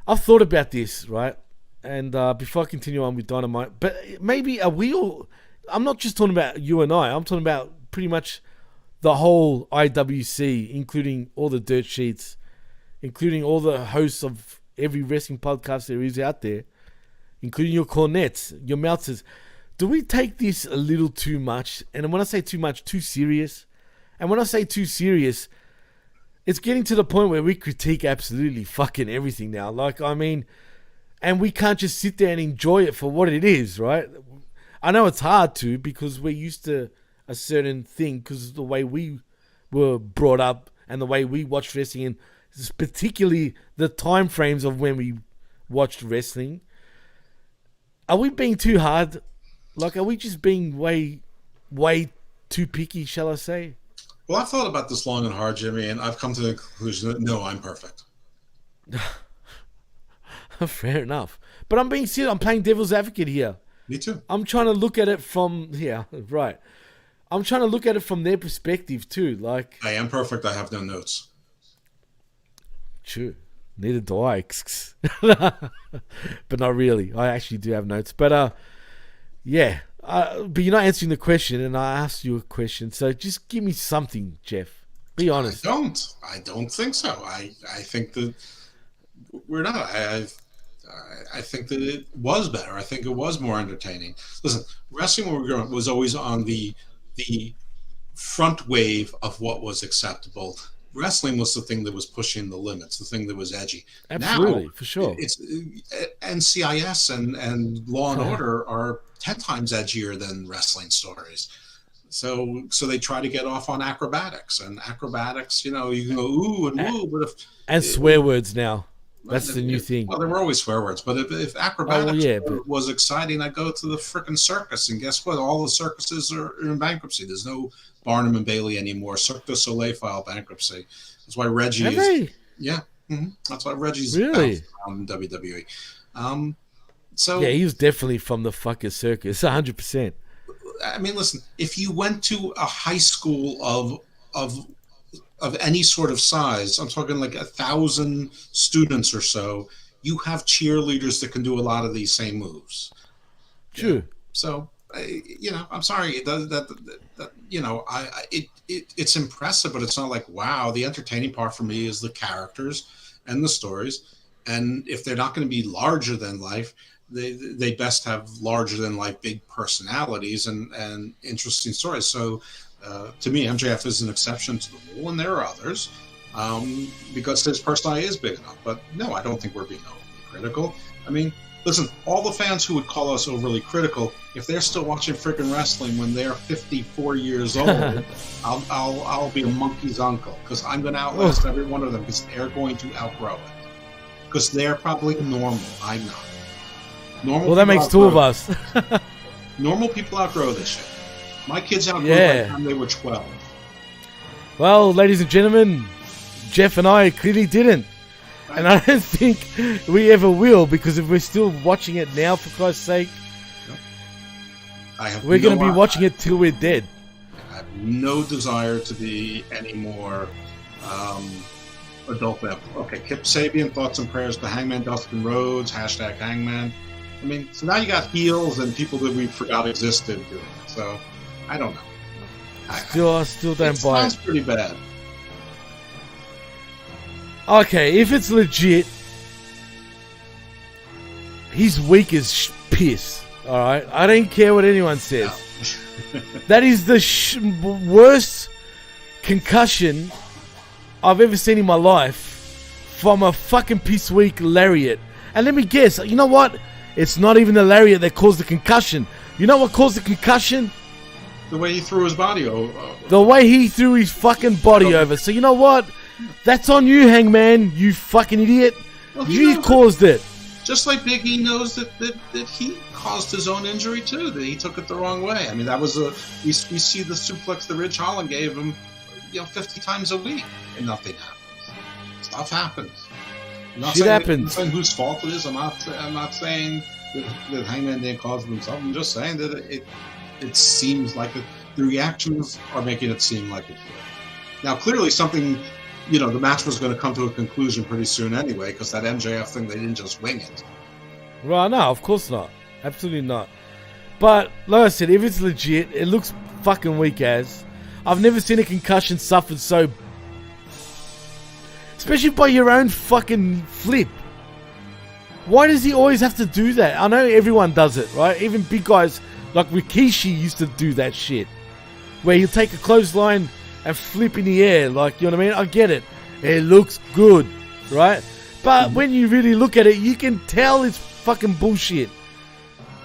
S7: I've thought about this, right? And before I continue on with Dynamite, but maybe are we all? I'm not just talking about you and I. I'm talking about pretty much the whole IWC, including all the dirt sheets, including all the hosts of every wrestling podcast there is out there, including your Cornettes, your Meltzers. Do we take this a little too much? And when I say too much, too serious. And when I say too serious, it's getting to the point where we critique absolutely fucking everything now. Like, I mean, and we can't just sit there and enjoy it for what it is, right? I know it's hard to because we're used to a certain thing because of the way we were brought up and the way we watched wrestling, and particularly the time frames of when we watched wrestling. Are we being too hard? Like, are we just being way too picky, shall I say?
S8: Well, I've thought about this long and hard, Jimmy, and I've come to the conclusion that no, I'm perfect.
S7: Fair enough. But I'm being serious. I'm playing devil's advocate here.
S8: Me too.
S7: I'm trying to look at it from, right. I'm trying to look at it from their perspective too. Like,
S8: I am perfect. I have no notes.
S7: true. Neither do I. But not really. I actually do have notes. But, yeah. But you're not answering the question, and I asked you a question. So just give me something, Jeff. Be honest.
S8: I don't think so. I think that we're not. I think that it was better. I think it was more entertaining. Listen, wrestling when we were growing up was always on the front wave of what was acceptable. Wrestling was the thing that was pushing the limits, the thing that was edgy.
S7: Absolutely,
S8: now,
S7: for sure.
S8: It's NCIS and Law and Order are 10 times edgier than wrestling stories. So they try to get off on acrobatics, and acrobatics, you can go ooh and woo, but
S7: and swear words now. That's the new thing.
S8: Well, there were always swear words, but if acrobatics was exciting, I'd go to the frickin' circus, and guess what? All the circuses are in bankruptcy. There's no Barnum and Bailey anymore. Cirque du Soleil filed bankruptcy. That's why Reggie is. Yeah, that's why Reggie's
S7: really
S8: on WWE.
S7: He was definitely from the fucking circus, 100%.
S8: I mean, listen, if you went to a high school of any sort of size, I'm talking like 1,000 students or so, you have cheerleaders that can do a lot of these same moves.
S7: True.
S8: Yeah. So, I'm sorry. It's impressive, but it's not like, wow. The entertaining part for me is the characters and the stories. And if they're not going to be larger than life, they best have larger than life big personalities and interesting stories. So, to me, MJF is an exception to the rule, and there are others, because his personality is big enough. But no, I don't think we're being overly critical. I mean, listen, all the fans who would call us overly critical, if they're still watching freaking wrestling when they're 54 years old, I'll be a monkey's uncle, because I'm going to outlast every one of them, because they're going to outgrow it. Because they're probably normal. I'm not. Well,
S7: that makes two of us.
S8: Normal people outgrow this shit. My kids outgrew by the time they were 12.
S7: Well, ladies and gentlemen, Jeff and I clearly didn't. And I don't think we ever will, because if we're still watching it now, for Christ's sake, we're going to be watching it till we're dead.
S8: I have no desire to be any more adult level. Okay, Kip Sabian, thoughts and prayers to Hangman Dustin Rhodes, #Hangman. I mean, so now you got heels and people that we forgot existed doing it. So, I don't know. I
S7: Still don't buy it.
S8: Sounds pretty bad.
S7: Okay, if it's legit, he's weak as piss. All right, I don't care what anyone says.
S8: No.
S7: That is the worst concussion I've ever seen in my life from a fucking piss weak lariat. And let me guess, you know what? It's not even the lariat that caused the concussion. You know what caused the concussion?
S8: The way he threw his body over.
S7: The way he threw his fucking body over. So you know what? That's on you, Hangman, you fucking idiot.
S8: Well,
S7: You caused it.
S8: Just like Big E knows that he caused his own injury too, that he took it the wrong way. I mean, that was we see the suplex that Ridge Holland gave him, 50 times a week, and nothing happens. Stuff happens.
S7: Shit happens.
S8: I'm not saying whose fault it is. I'm not saying that Hangman didn't cause it himself. I'm just saying that it seems like the reactions are making it seem like it. Now, clearly, something. The match was going to come to a conclusion pretty soon anyway, because that MJF thing, they didn't just wing it.
S7: Right, no, of course not. Absolutely not. But, like I said, if it's legit, it looks fucking weak as. I've never seen a concussion suffered so... Especially by your own fucking flip. Why does he always have to do that? I know everyone does it, right? Even big guys like Rikishi used to do that shit. Where he'll take a clothesline and flip in the air, like, you know what I mean? I get it. It looks good, right? But when you really look at it, you can tell it's fucking bullshit.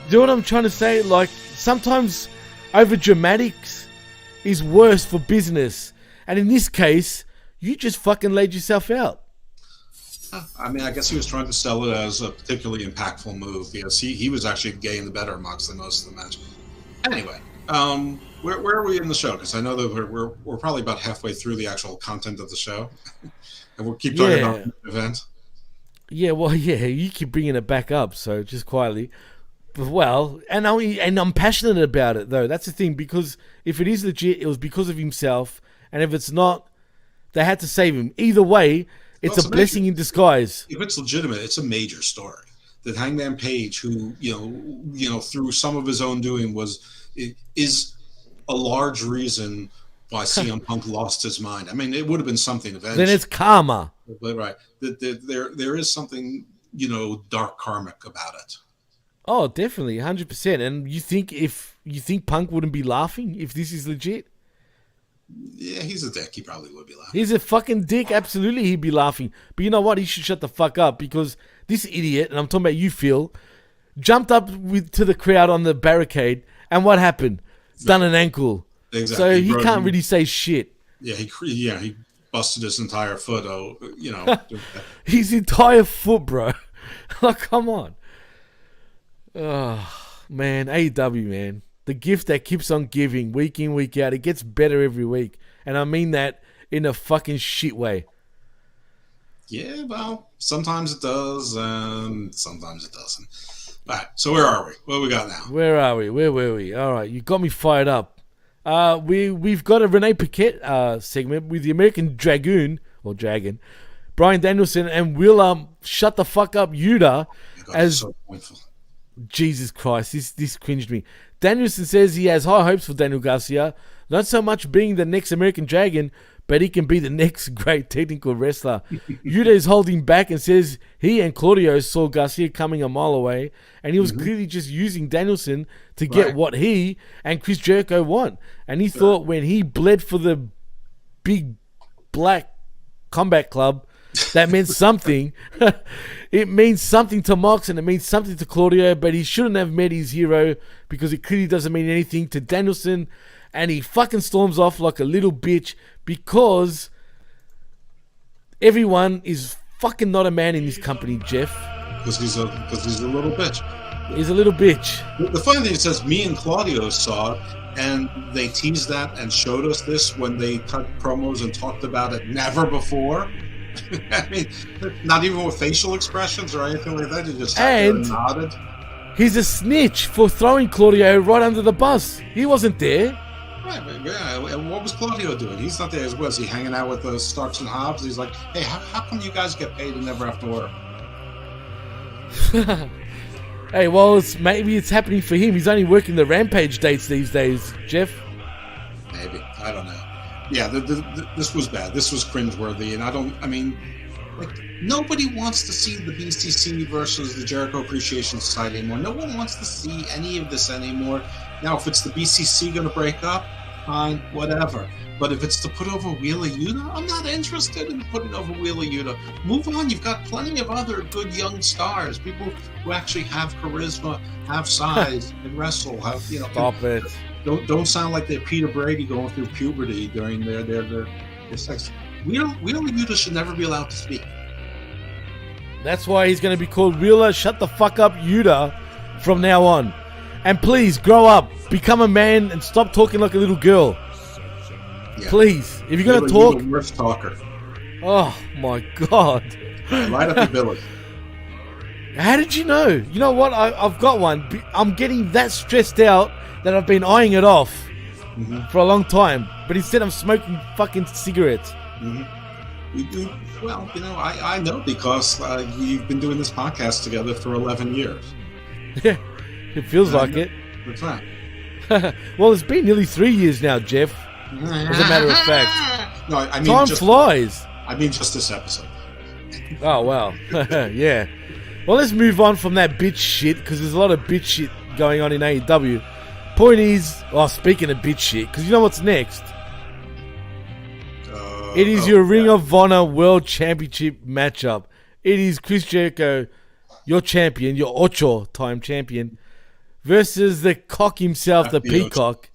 S7: Do you know what I'm trying to say? Like, sometimes over dramatics is worse for business. And in this case, you just fucking laid yourself out.
S8: I mean, I guess he was trying to sell it as a particularly impactful move, because he was actually getting the better marks than most of the match. Anyway, where are we in the show? Because I know that we're probably about halfway through the actual content of the show, and we'll keep talking about the event.
S7: Yeah, well, yeah, you keep bringing it back up, so just quietly. But, well, and I'm passionate about it, though. That's the thing, because if it is legit, it was because of himself, and if it's not, they had to save him. Either way, it's a blessing in disguise.
S8: If it's legitimate, it's a major story. That Hangman Page, who through some of his own doing, is a large reason why CM Punk lost his mind. I mean, it would have been something eventually.
S7: Then it's karma.
S8: But right, there is something dark karmic about it.
S7: Oh, definitely, 100%. And you think Punk wouldn't be laughing if this is legit?
S8: Yeah, he's a dick. He probably would be laughing.
S7: He's a fucking dick. Absolutely, he'd be laughing. But you know what? He should shut the fuck up, because this idiot, and I'm talking about you, Phil, jumped up to the crowd on the barricade, and what happened? Done an ankle.
S8: Exactly.
S7: So he can't really say shit.
S8: Yeah, he busted his entire foot.
S7: His entire foot, bro. Like, come on. Oh, man, AEW, man. The gift that keeps on giving, week in, week out. It gets better every week. And I mean that in a fucking shit way.
S8: Yeah, well, sometimes it does, and sometimes it doesn't. All right, so where are we? What we got now?
S7: Where are we? Where were we? All right, you got me fired up. We've got a Renee Paquette segment with the American Dragoon, or Dragon, Bryan Danielson, and we'll shut the fuck up Yuta as...
S8: So pointful.
S7: Jesus Christ, this cringed me. Danielson says he has high hopes for Daniel Garcia, not so much being the next American Dragon, but he can be the next great technical wrestler. Yuta is holding back and says he and Claudio saw Garcia coming a mile away, and he was clearly just using Danielson to get what he and Chris Jericho want. And he thought when he bled for the big black combat club, that meant something. It means something to Mox and it means something to Claudio, but he shouldn't have met his hero because it clearly doesn't mean anything to Danielson. And he fucking storms off like a little bitch because everyone is fucking not a man in this company, Jeff.
S8: Because he's a little bitch.
S7: He's a little bitch.
S8: The funny thing is, me and Claudio saw it, And they teased that and showed us this when they cut promos and talked about it never before. I mean, not even with facial expressions or anything like that. You just sat there and nodded.
S7: He's a snitch for throwing Claudio right under the bus. He wasn't there.
S8: Right, but yeah. And what was Claudio doing? He's not there. Was he hanging out with the Starks and Hobbs? He's like, hey, how come you guys get paid and never have to work?
S7: Hey, well, maybe it's happening for him. He's only working the Rampage dates these days, Jeff.
S8: Maybe. I don't know. Yeah, this was bad. This was cringeworthy, and I mean, like, nobody wants to see the BCC versus the Jericho Appreciation Society anymore. No one wants to see any of this anymore. Now, if it's the BCC going to break up, fine, whatever. But if it's to put over Wheeler Yuta, I'm not interested in putting over Wheeler Yuta. Move on. You've got plenty of other good young stars, people who actually have charisma, have size, and wrestle. Have
S7: Stop it.
S8: Don't sound like they're Peter Brady going through puberty during their sex. Wheeler Yuta should never be allowed to speak.
S7: That's why he's going to be called Wheeler Shut the Fuck Up Yuta from now on. And please, grow up, become a man, and stop talking like a little girl. Yeah. Please, if you're going to talk...
S8: You're the worst talker.
S7: Oh, my God.
S8: Right up your belly.
S7: How did you know? You know what? I've got one. I'm getting that stressed out that I've been eyeing it off for a long time. But instead I'm smoking fucking cigarettes.
S8: Well, I know because you've been doing this podcast together for 11 years.
S7: Yeah, it feels like it.
S8: That's right.
S7: Well, it's been nearly 3 years now, Jeff. As a matter of fact.
S8: No, I mean
S7: time flies.
S8: I mean just this episode.
S7: Oh, wow. Yeah. Well, let's move on from that bitch shit, because there's a lot of bitch shit going on in AEW. Point is, speaking of bitch shit, because you know what's next? It is your Ring of Honor World Championship matchup. It is Chris Jericho, your champion, your Ocho-time champion, versus the cock himself, the Peacock.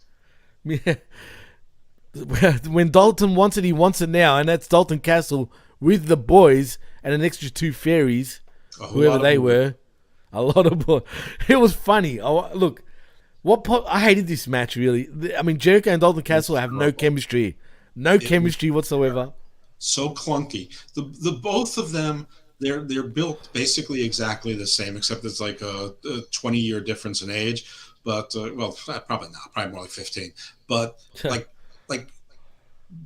S7: When Dalton wants it, he wants it now, and that's Dalton Castle with the boys and an extra 2 fairies, whoever they were. A lot of boys. It was funny. Look, I hated this match, really. I mean, Jericho and Dalton Castle have no chemistry. No chemistry whatsoever.
S8: So clunky. The both of them, they're built basically exactly the same, except it's like a 20-year difference in age. But well, probably not. Probably more like 15. But like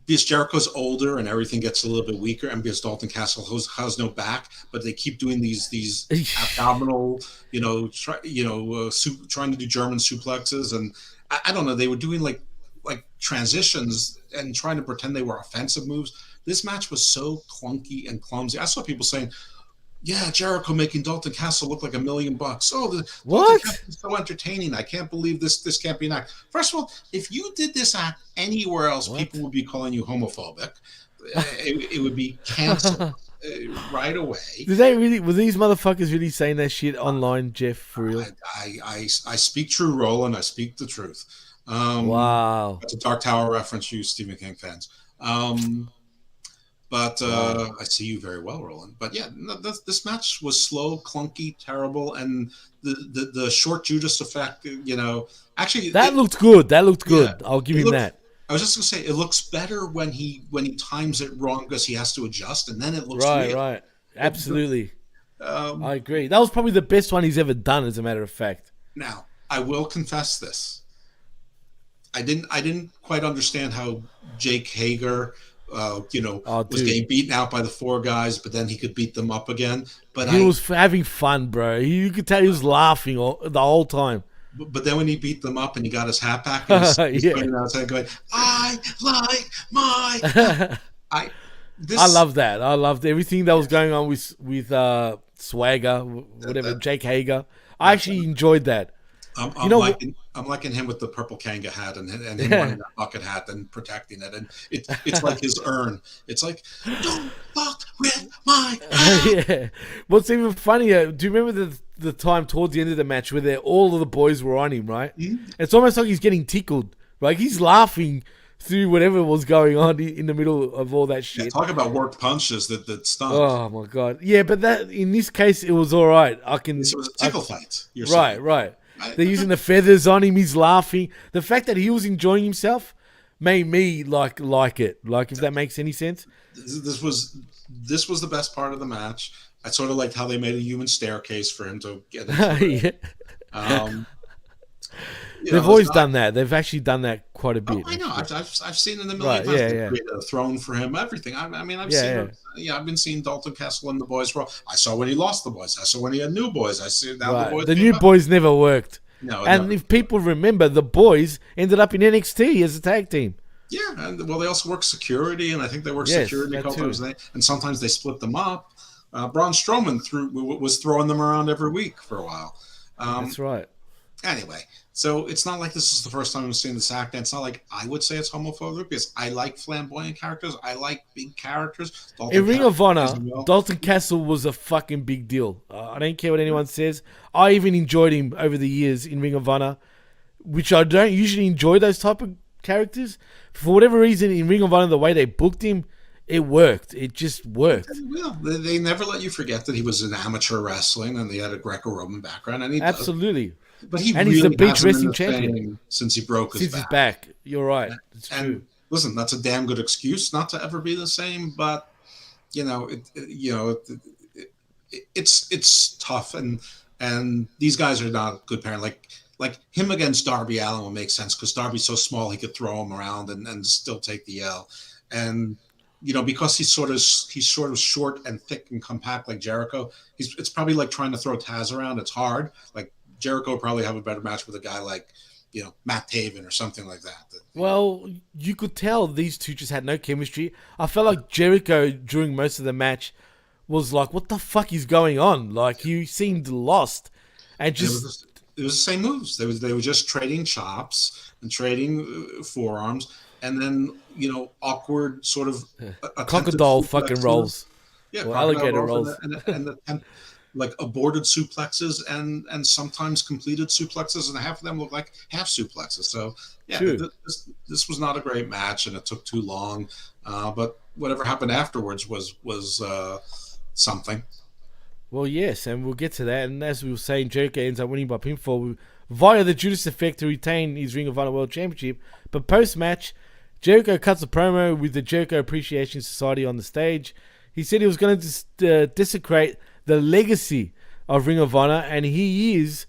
S8: because Jericho's older and everything gets a little bit weaker, and because Dalton Castle has no back, but they keep doing these abdominal, trying to do German suplexes, and I don't know. They were doing like transitions and trying to pretend they were offensive moves. This match was so clunky and clumsy. I saw people saying, yeah, Jericho making Dalton Castle look like $1 million. Oh,
S7: what?
S8: Dalton is so entertaining. I can't believe this can't be an act. First of all, if you did this act anywhere else, people would be calling you homophobic. It would be canceled right away.
S7: Did they really? Were these motherfuckers really saying that shit online, Jeff? For real?
S8: I speak true, Roland. I speak the truth.
S7: Wow.
S8: That's a Dark Tower reference, you Stephen King fans. But I see you very well, Roland. But yeah, this match was slow, clunky, terrible, and the short Judas effect. Actually,
S7: that looked good. That looked good. Yeah, I'll give him that.
S8: I was just gonna say it looks better when he times it wrong because he has to adjust, and then it looks
S7: right.
S8: real.
S7: Right, absolutely. I agree. That was probably the best one he's ever done, as a matter of fact.
S8: Now, I will confess this. I didn't quite understand how Jake Hager, was getting beaten out by the 4 guys, but then he could beat them up again. But
S7: he was having fun, bro. You could tell he was laughing the whole time.
S8: But then when he beat them up and he got his hat back, he's putting outside going, "I like my." I
S7: love that. I loved everything that was going on with Swagger, whatever, Jake Hager. I actually enjoyed that.
S8: I'm liking him with the purple Kanga hat and him wearing that bucket hat and protecting it, and it's like his urn. It's like, don't fuck with my hat.
S7: Yeah. What's even funnier? Do you remember the time towards the end of the match where all of the boys were on him? Right? Mm-hmm. It's almost like he's getting tickled. Like he's laughing through whatever was going on in the middle of all that shit.
S8: Yeah, talk about worked punches that stung.
S7: Oh my god! Yeah, but that in this case it was all right.
S8: It was a tickle fight.
S7: Right. They're using the feathers on him. He's laughing. The fact that he was enjoying himself made me like it. Like, if that makes any sense.
S8: This was the best part of the match. I sort of liked how they made a human staircase for him to get into.
S7: Yeah. They've always done that. They've actually done that quite a bit.
S8: I know. I've seen it a million times. They created a throne for him. Everything. I mean, I've seen. Yeah, I've been seeing Dalton Castle and the boys. I saw when he lost the boys. I saw when he had new boys. I see now the boys.
S7: The new boys never worked.
S8: No,
S7: and if people remember, the boys ended up in NXT as a tag team.
S8: Yeah, and they also work security, and I think they work security a couple times. And sometimes they split them up. Braun Strowman was throwing them around every week for a while.
S7: That's right.
S8: Anyway, so it's not like this is the first time I'm seeing this act. And it's not like I would say it's homophobic, because I like flamboyant characters. I like big characters.
S7: In Ring of Honor, Dalton Castle was a fucking big deal. I don't care what anyone says. I even enjoyed him over the years in Ring of Honor, which I don't usually enjoy those type of characters. For whatever reason, in Ring of Honor, the way they booked him, it worked. It just worked.
S8: Well, they never let you forget that he was in amateur wrestling and he had a Greco-Roman background. And
S7: Absolutely.
S8: But he's
S7: really the beach wrestling champion
S8: since he broke his
S7: back. You're right. It's true.
S8: Listen, that's a damn good excuse not to ever be the same. But it's tough, and these guys are not good parents. Like him against Darby Allin will make sense because Darby's so small he could throw him around and still take the L. And because he's sort of short and thick and compact like Jericho, it's probably like trying to throw Taz around. It's hard. Like Jericho would probably have a better match with a guy like, Matt Taven or something like that.
S7: Well, you could tell these two just had no chemistry. I felt like Jericho during most of the match was like, what the fuck is going on? Like, he seemed lost. And just...
S8: It was the same moves. They were just trading chops and trading forearms. And then, awkward sort of...
S7: crocodile fucking rolls.
S8: Yeah,
S7: or alligator rolls.
S8: And like aborted suplexes and sometimes completed suplexes, and half of them look like half suplexes. So yeah, this was not a great match, and it took too long. But whatever happened afterwards was something.
S7: Well, yes, and we'll get to that. And as we were saying, Jericho ends up winning by pinfall via the Judas Effect to retain his Ring of Honor World Championship. But post-match, Jericho cuts a promo with the Jericho Appreciation Society on the stage. He said he was going to desecrate the legacy of Ring of Honor, and he is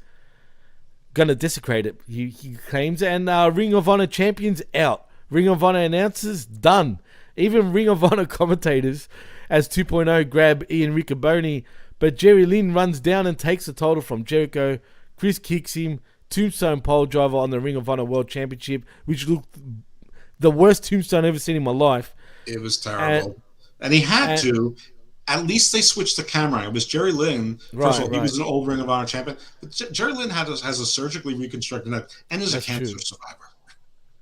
S7: going to desecrate it. He claims, and Ring of Honor champions out. Ring of Honor announcers done. Even Ring of Honor commentators as 2.0 grab Ian Riccoboni, but Jerry Lynn runs down and takes the title from Jericho. Chris kicks him. Tombstone pole driver on the Ring of Honor World Championship, which looked the worst tombstone I've ever seen in my life.
S8: It was terrible. And he had to. At least they switched the camera. It was Jerry Lynn. First of all, he was an old Ring of Honor champion. But Jerry Lynn has a surgically reconstructed neck and is a cancer survivor.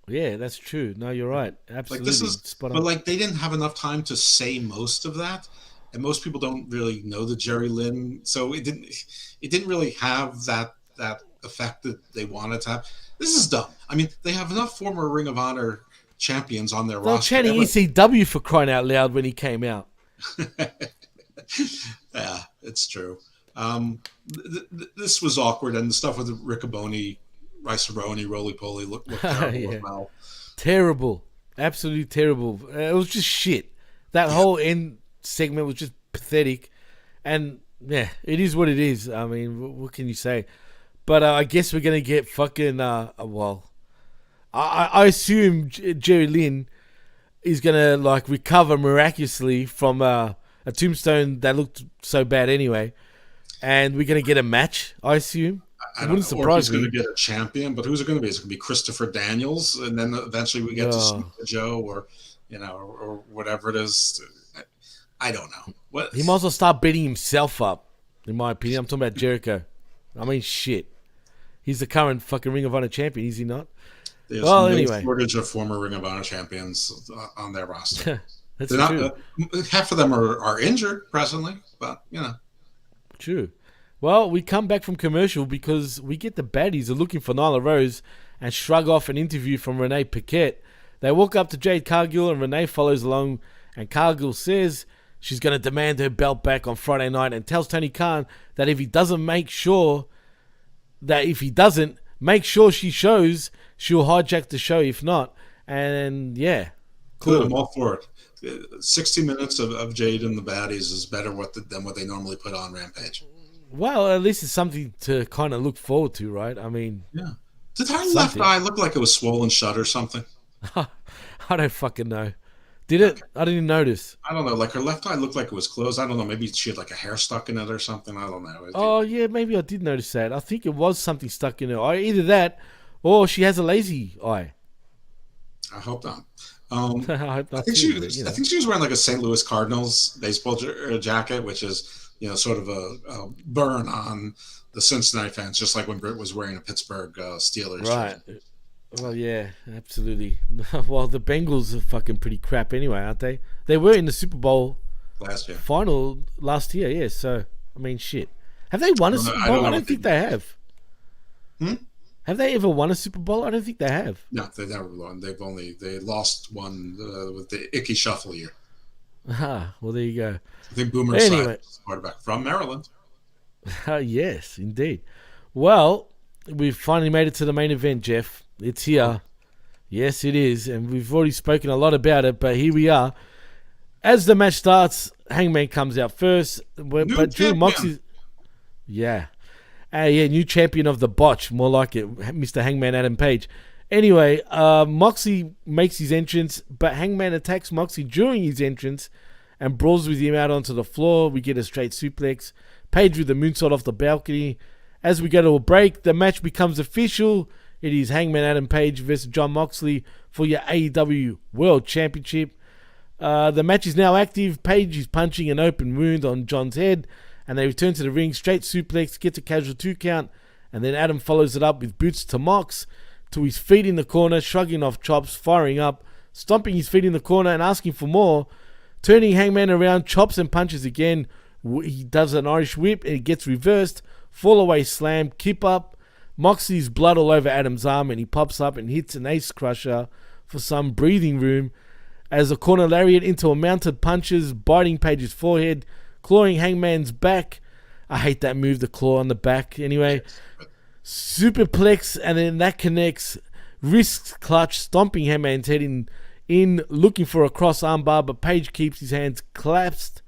S7: Yeah, that's true. No, you're right. Absolutely.
S8: Like, this is spot on. But like, they didn't have enough time to say most of that, and most people don't really know the Jerry Lynn, so it didn't really have that effect that they wanted to have. This is dumb. I mean, they have enough former Ring of Honor champions on their roster.
S7: They're chanting ECW for crying out loud when he came out.
S8: Yeah, it's true. This was awkward, and the stuff with Riccoboni, Rice-A-Roni, Roly-Poly looked terrible as well.
S7: Terrible. Absolutely terrible. It was just shit. That whole end segment was just pathetic. And, yeah, it is what it is. I mean, what can you say? But I guess we're going to get fucking, I assume Jerry Lynn is going to, like, recover miraculously from a tombstone that looked so bad anyway. And we're going to get a match, I assume.
S8: I don't know, or he's going to get a champion, but who's it going to be? Is it going to be Christopher Daniels? And then eventually we get to Sneaker Joe or whatever it is. I don't know. What?
S7: He might as well start beating himself up, in my opinion. I'm talking about Jericho. I mean, shit. He's the current fucking Ring of Honor champion, is he not?
S8: There's no shortage of former Ring of Honor champions on their roster.
S7: That's true.
S8: Half of them are injured presently, but,
S7: True. Well, we come back from commercial because we get the baddies are looking for Nyla Rose and shrug off an interview from Renee Paquette. They walk up to Jade Cargill and Renee follows along, and Cargill says she's going to demand her belt back on Friday night and tells Tony Khan that if he doesn't make sure that if he doesn't, make sure she shows. She'll hijack the show if not. And yeah,
S8: Good, I'm all for it. 60 minutes of Jade and the baddies is better than what they normally put on Rampage.
S7: Well, at least it's something to kind of look forward to, right? I mean,
S8: yeah. Did her left eye look like it was swollen shut or something?
S7: I don't fucking know. Did it? I didn't notice.
S8: I don't know. Like her left eye looked like it was closed. I don't know. Maybe she had like a hair stuck in it or something. I don't know.
S7: Oh yeah, maybe I did notice that. I think it was something stuck in her eye. Either that, or she has a lazy eye.
S8: I hope not.
S7: I
S8: think she was wearing like a St. Louis Cardinals baseball jacket, which is sort of a burn on the Cincinnati fans, just like when Britt was wearing a Pittsburgh Steelers.
S7: Right. Jersey. Well, yeah, absolutely. Well, the Bengals are fucking pretty crap anyway, aren't they? They were in the Super Bowl final last year, yeah. So I mean, shit. Have they won a Super Bowl? I don't think they have. Have they ever won a Super Bowl? I don't think they have.
S8: No, they've never won. They lost one with the Icky Shuffle year.
S7: Ah, well, there you go.
S8: I think Boomer was quarterback from Maryland.
S7: Yes, indeed. Well, we've finally made it to the main event, Jeff. It's here. Yes, it is. And we've already spoken a lot about it, but here we are. As the match starts, Hangman comes out first. But Drew Moxley... Yeah. New champion of the botch. More like it, Mr. Hangman Adam Page. Anyway, Moxley makes his entrance, but Hangman attacks Moxley during his entrance and brawls with him out onto the floor. We get a straight suplex. Page with the moonsault off the balcony. As we go to a break, the match becomes official. It is Hangman Adam Page versus Jon Moxley for your AEW World Championship. The match is now active. Page is punching an open wound on Jon's head, and they return to the ring. Straight suplex, gets a casual 2 count, and then Adam follows it up with boots to Mox, to his feet in the corner, shrugging off chops, firing up, stomping his feet in the corner and asking for more. Turning Hangman around, chops and punches again. He does an Irish whip and it gets reversed. Fall away slam, keep up. Moxley's blood all over Adam's arm and he pops up and hits an ace crusher for some breathing room as a corner lariat into a mounted punches, biting Page's forehead, clawing Hangman's back. I hate that move, the claw on the back. Anyway, superplex and then that connects. Wrist clutch, stomping Hangman's head in looking for a cross armbar, but Page keeps his hands collapsed.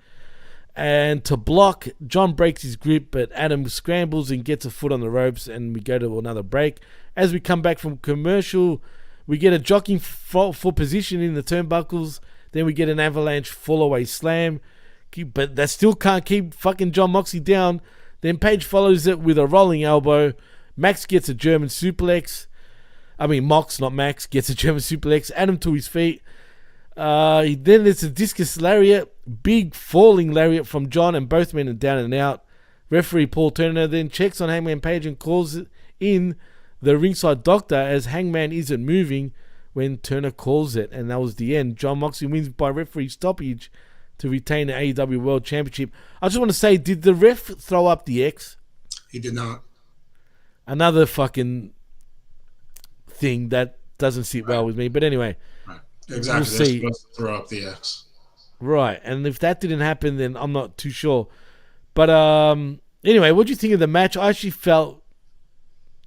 S7: And to block, Jon breaks his grip, but Adam scrambles and gets a foot on the ropes, and we go to another break. As we come back from commercial, we get a jockeying for position in the turnbuckles. Then we get an avalanche fall-away slam, but that still can't keep fucking Jon Moxley down. Then Page follows it with a rolling elbow. Max gets a German suplex. Mox, not Max, gets a German suplex. Adam to his feet. Then there's a discus lariat, big falling lariat from Jon, and both men are down and out. Referee Paul Turner then checks on Hangman Page and calls in the ringside doctor as Hangman isn't moving when Turner calls it, and that was the end. Jon Moxley wins by referee stoppage to retain the AEW World Championship. I just want to say, did the ref throw up the X?
S8: He did not.
S7: Another fucking thing that doesn't sit well with me, but anyway.
S8: Exactly.
S7: We'll see.
S8: They're supposed to throw up the X.
S7: Right, and if that didn't happen, then I'm not too sure. But anyway, what do you think of the match? I actually felt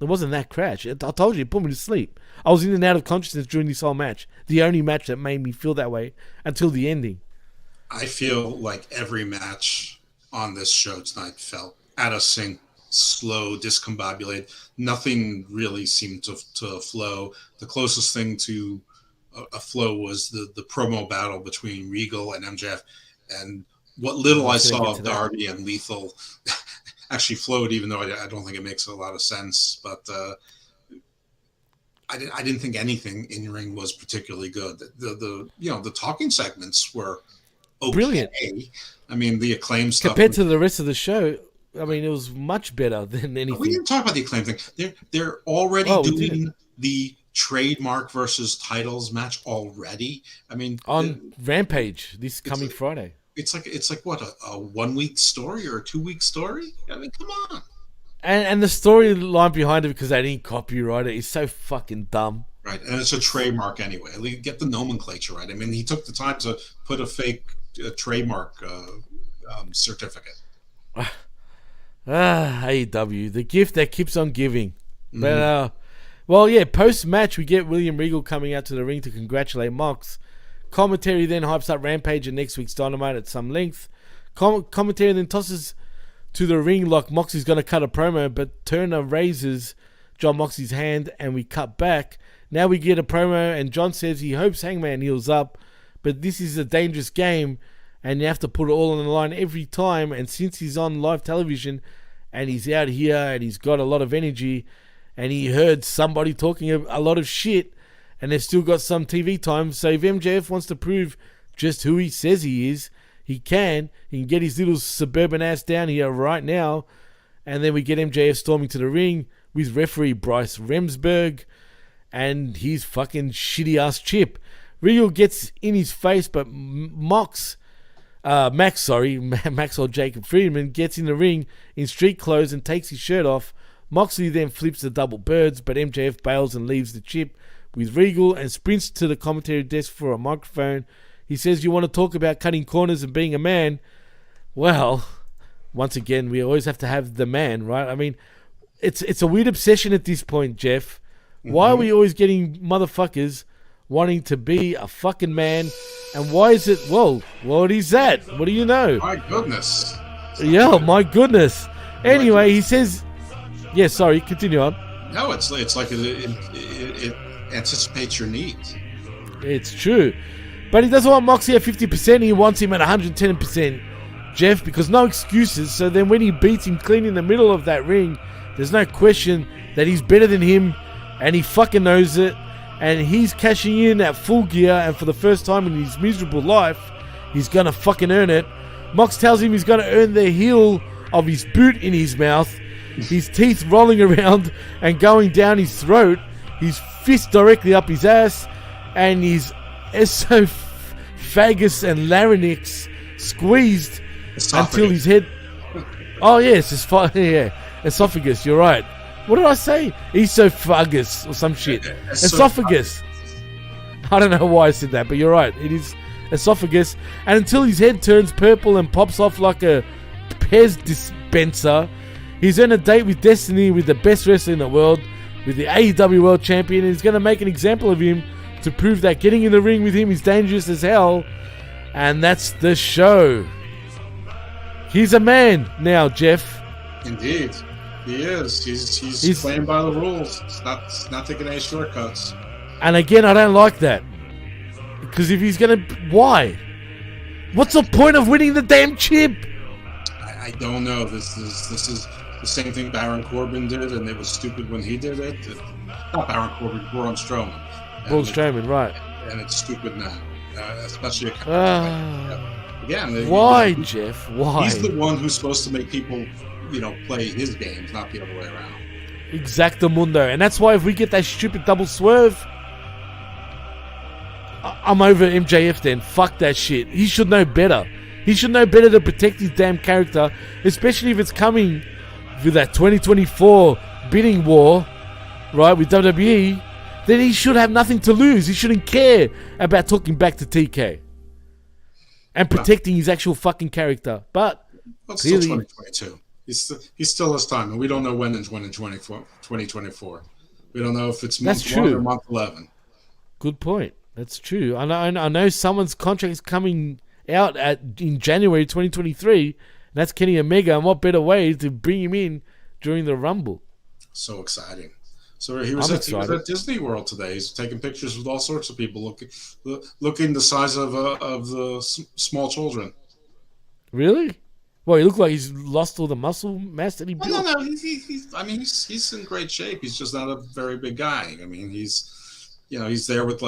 S7: it wasn't that crash. I told you, it put me to sleep. I was in and out of consciousness during this whole match. The only match that made me feel that way until the ending.
S8: I feel like every match on this show tonight felt out of sync, slow, discombobulated. Nothing really seemed to flow. The closest thing to a flow was the promo battle between Regal and MJF, and what little I saw of Darby and Lethal actually flowed, even though I don't think it makes a lot of sense. But I didn't think anything in ring was particularly good. The talking segments were okay.
S7: Brilliant.
S8: The Acclaim stuff
S7: compared to the rest of the show. It was much better than anything.
S8: We didn't talk about the Acclaim thing. They're already doing the trademark versus titles match already.
S7: On Rampage this coming Friday.
S8: It's like what, a 1 week story or a 2 week story? Come on.
S7: And the storyline behind it, because they didn't copyright it, is so fucking dumb.
S8: Right, and it's a trademark anyway. At least get the nomenclature right. He took the time to put a fake trademark certificate.
S7: AEW, the gift that keeps on giving. But, well, yeah, post-match, we get William Regal coming out to the ring to congratulate Mox. Commentary then hypes up Rampage and next week's Dynamite at some length. Commentary then tosses to the ring like Moxie's going to cut a promo, but Turner raises John Moxley's hand and we cut back. Now we get a promo and John says he hopes Hangman heals up, but this is a dangerous game and you have to put it all on the line every time. And since he's on live television and he's out here and he's got a lot of energy and he heard somebody talking a lot of shit and they've still got some TV time, so if MJF wants to prove just who he says he is, he can get his little suburban ass down here right now. And then we get MJF storming to the ring with referee Bryce Remsburg and his fucking shitty ass chip. Regal gets in his face, but Maxwell Jacob Friedman gets in the ring in street clothes and takes his shirt off. Moxley then flips the double birds, but MJF bails and leaves the chip with Regal and sprints to the commentary desk for a microphone. He says, you want to talk about cutting corners and being a man? Well, once again, we always have to have the man, right? I mean, it's a weird obsession at this point, Jeff. Why are we always getting motherfuckers wanting to be a fucking man? And why is it, well, what is that? What do you know?
S8: My goodness.
S7: Yeah, my goodness. Anyway, he says, yeah, sorry, continue on.
S8: No, it's like it anticipates your needs.
S7: It's true. But he doesn't want Moxie at 50%. He wants him at 110%, Jeff, because no excuses. So then when he beats him clean in the middle of that ring, there's no question that he's better than him, and he fucking knows it. And he's cashing in at Full Gear, and for the first time in his miserable life, he's going to fucking earn it. Mox tells him he's going to earn the heel of his boot in his mouth, his teeth rolling around and going down his throat, his fist directly up his ass, and his esophagus and larynx squeezed until his head... Oh, yes, esophagus, you're right. What did I say? Esophagus or some shit. Esophagus. I don't know why I said that, but you're right. It is esophagus. And until his head turns purple and pops off like a Pez dispenser, he's on a date with Destiny, with the best wrestler in the world, with the AEW World Champion, and he's going to make an example of him to prove that getting in the ring with him is dangerous as hell. And that's the show. He's a man now, Jeff.
S8: Indeed. He is. He's playing by the rules. He's not taking any shortcuts.
S7: And again, I don't like that. Because if he's going to... Why? What's the point of winning the damn chip?
S8: I don't know. This is the same thing Baron Corbin did, and it was stupid when he did it. Not Baron Corbin, Braun Strowman.
S7: Braun Strowman, right.
S8: And it's stupid now. Especially again.
S7: Why, Jeff? Why?
S8: He's the one who's supposed to make people... play his games, not the other way around.
S7: Exactamundo. And that's why if we get that stupid double swerve, I'm over MJF then. Fuck that shit. He should know better. He should know better to protect his damn character, especially if it's coming with that 2024 bidding war, right, with WWE. Then he should have nothing to lose. He shouldn't care about talking back to TK and protecting his actual fucking character. But
S8: it's
S7: clearly,
S8: still 2022. He still has time, and we don't know when in 2024. We don't know if it's month 1 or month 11.
S7: Good point. That's true. I know someone's contract is coming out in January 2023, and that's Kenny Omega. And what better way to bring him in during the Rumble?
S8: So exciting. So he was at Disney World today. He's taking pictures with all sorts of people looking the size of the small children.
S7: Really? Well, he looked like he's lost all the muscle mass that he built.
S8: No. He's in great shape. He's just not a very big guy. I mean, he's there with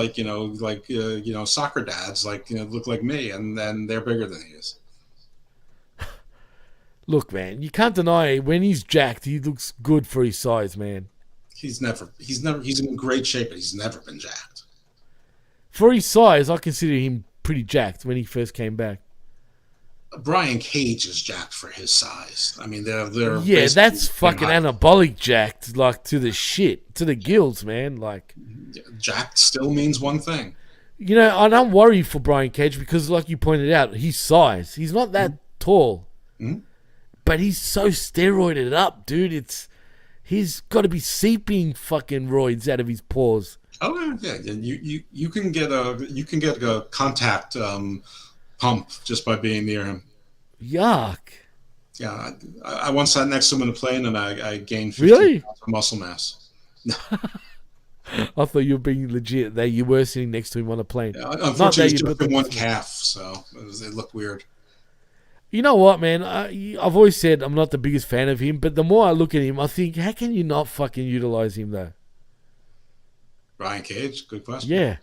S8: soccer dads, look like me, and then they're bigger than he is.
S7: Look, man, you can't deny when he's jacked, he looks good for his size, man.
S8: He's in great shape, but he's never been jacked.
S7: For his size, I consider him pretty jacked when he first came back.
S8: Brian Cage is jacked for his size. I mean, they're
S7: that's fucking anabolic jacked, like to the gills, man. Like,
S8: jacked still means one thing.
S7: And I'm worried for Brian Cage because, like you pointed out, his size. He's not that tall, but he's so steroided up, dude. He's got to be seeping fucking roids out of his pores.
S8: Oh yeah, you can get a contact pump just by being near him.
S7: Yuck.
S8: Yeah, I once sat next to him in a plane and I gained 15
S7: Really?
S8: pounds of muscle mass.
S7: I thought you were being legit. That you were sitting next to him on a plane.
S8: Yeah, unfortunately, it's just been one calf, so it looked weird.
S7: You know what, man? I've always said I'm not the biggest fan of him, but the more I look at him, I think, how can you not fucking utilize him, though?
S8: Brian Cage, good question.
S7: Yeah.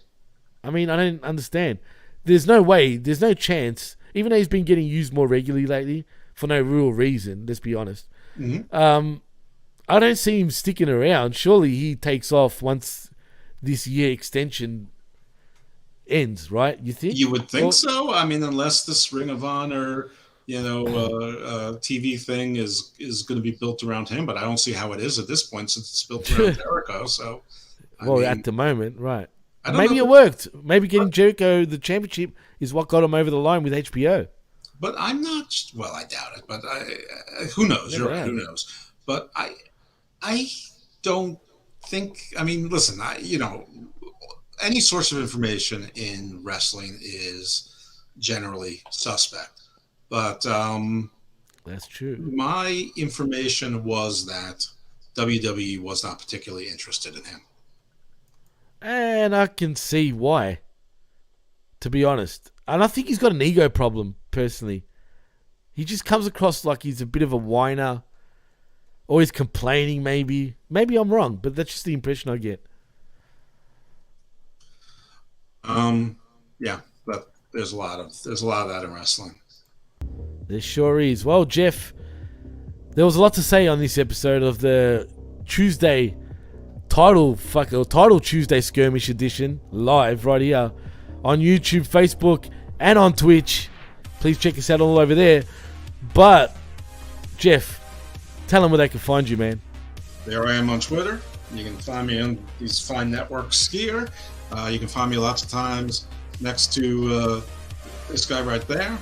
S7: I mean, I don't understand. There's no way, there's no chance, even though he's been getting used more regularly lately, for no real reason, let's be honest.
S8: Mm-hmm.
S7: I don't see him sticking around. Surely he takes off once this year extension ends, right? You think?
S8: You would think so. I mean, unless this Ring of Honor, TV thing is going to be built around him, but I don't see how it is at this point since it's built around Jericho. So, I mean,
S7: at the moment, right?
S8: Maybe
S7: it worked. Maybe getting Jericho the championship is what got him over the line with HBO.
S8: But I'm not. Well, I doubt it. But who knows? You're right. Who knows? But I don't think. I mean, listen. Any source of information in wrestling is generally suspect. But
S7: that's true.
S8: My information was that WWE was not particularly interested in him.
S7: And I can see why, to be honest. And I think he's got an ego problem, personally. He just comes across like he's a bit of a whiner. Always complaining, maybe. Maybe I'm wrong, but that's just the impression I get.
S8: Yeah, but there's a lot of that in wrestling.
S7: There sure is. Well, Jeff, there was a lot to say on this episode of the Tuesday Title Tuesday Skirmish edition, live right here on YouTube, Facebook, and on Twitch. Please check us out all over there. But, Jeff, tell them where they can find you, man.
S8: There I am on Twitter. You can find me on these fine networks here. You can find me lots of times next to this guy right there.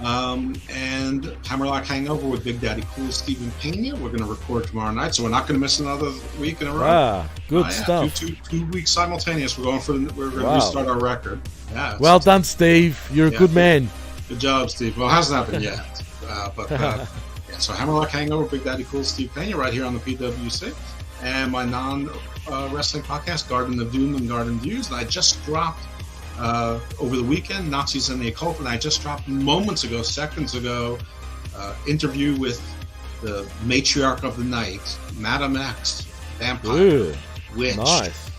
S8: And Hammerlock Hangover with Big Daddy Cool Stephen Pena. We're going to record tomorrow night, so we're not going to miss another week in a row.
S7: Good stuff.
S8: Two weeks simultaneous. We're going to restart our record. Yeah.
S7: Well done, Steve. You're a good man.
S8: Good job, Steve. Well, it hasn't happened yet. So Hammerlock Hangover, Big Daddy Cool Steve Pena, right here on the PWC. And my non-wrestling podcast, Garden of Doom and Garden Views. And I just dropped over the weekend, Nazis and the Occult, and I just dropped seconds ago, interview with the matriarch of the night, Madame X, vampire, witch,
S7: nice.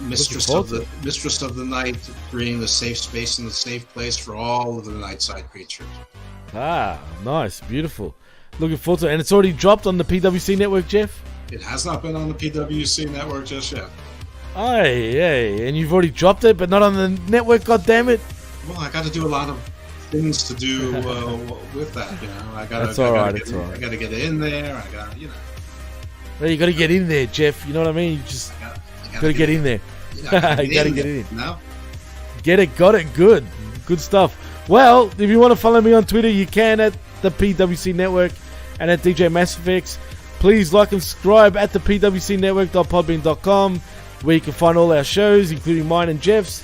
S8: mistress of the night, creating the safe space and the safe place for all of the nightside creatures.
S7: Nice, beautiful. Looking forward to it, and it's already dropped on the PWC Network, Jeff.
S8: It has not been on the PWC Network just yet.
S7: And you've already dropped it, but not on the network, goddammit.
S8: Well, I got to do a lot of things to do with that, I got to get in there.
S7: Well, you got to get in there, Jeff. You know what I mean? You just got to get in there. You got to get in.
S8: No.
S7: Get it, got it. Good stuff. Well, if you want to follow me on Twitter, you can at the PWC Network and at DJ MassFX. Please like and subscribe at the pwcnetwork.podbean.com, where you can find all our shows, including mine and Jeff's.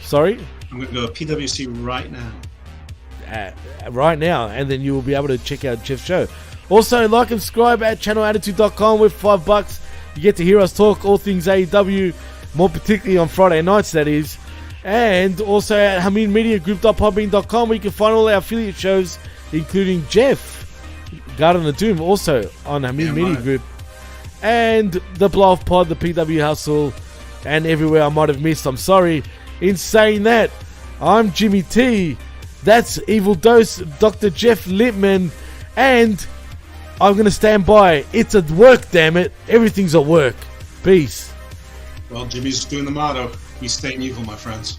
S7: Sorry?
S8: I'm going to go to PWC right now.
S7: Right now, and then you will be able to check out Jeff's show. Also, like and subscribe at channelattitude.com with $5. You get to hear us talk all things AEW, more particularly on Friday nights, that is. And also at HaminMediaGroup.podbean.com, where you can find all our affiliate shows, including Jeff, Garden of Doom, also on Hamin Media Group. And the Blow Off Pod, the PW Hustle, and everywhere I might have missed. I'm sorry. In saying that, I'm Jimmy T. That's Evil Dose, Dr. Jeff Lippman, and I'm going to stand by. It's at work, damn it. Everything's at work. Peace.
S8: Well, Jimmy's doing the motto. He's staying evil, my friends.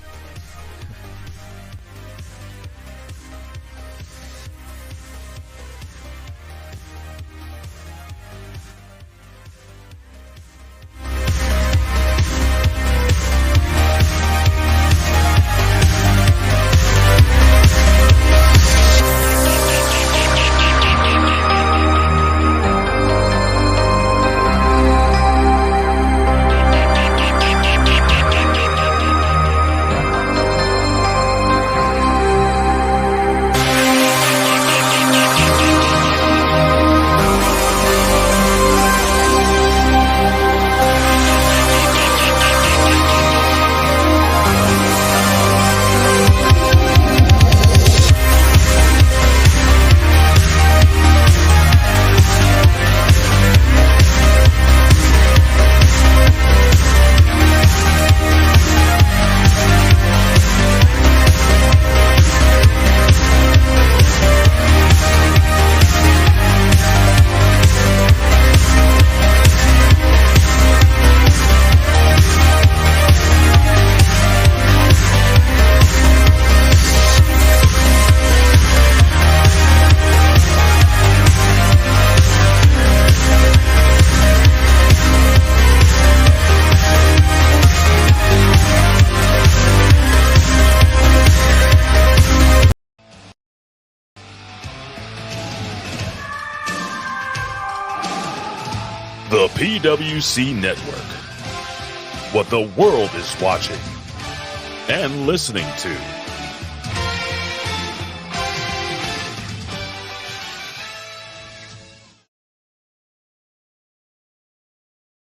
S10: PWC Network. What the world is watching and listening to.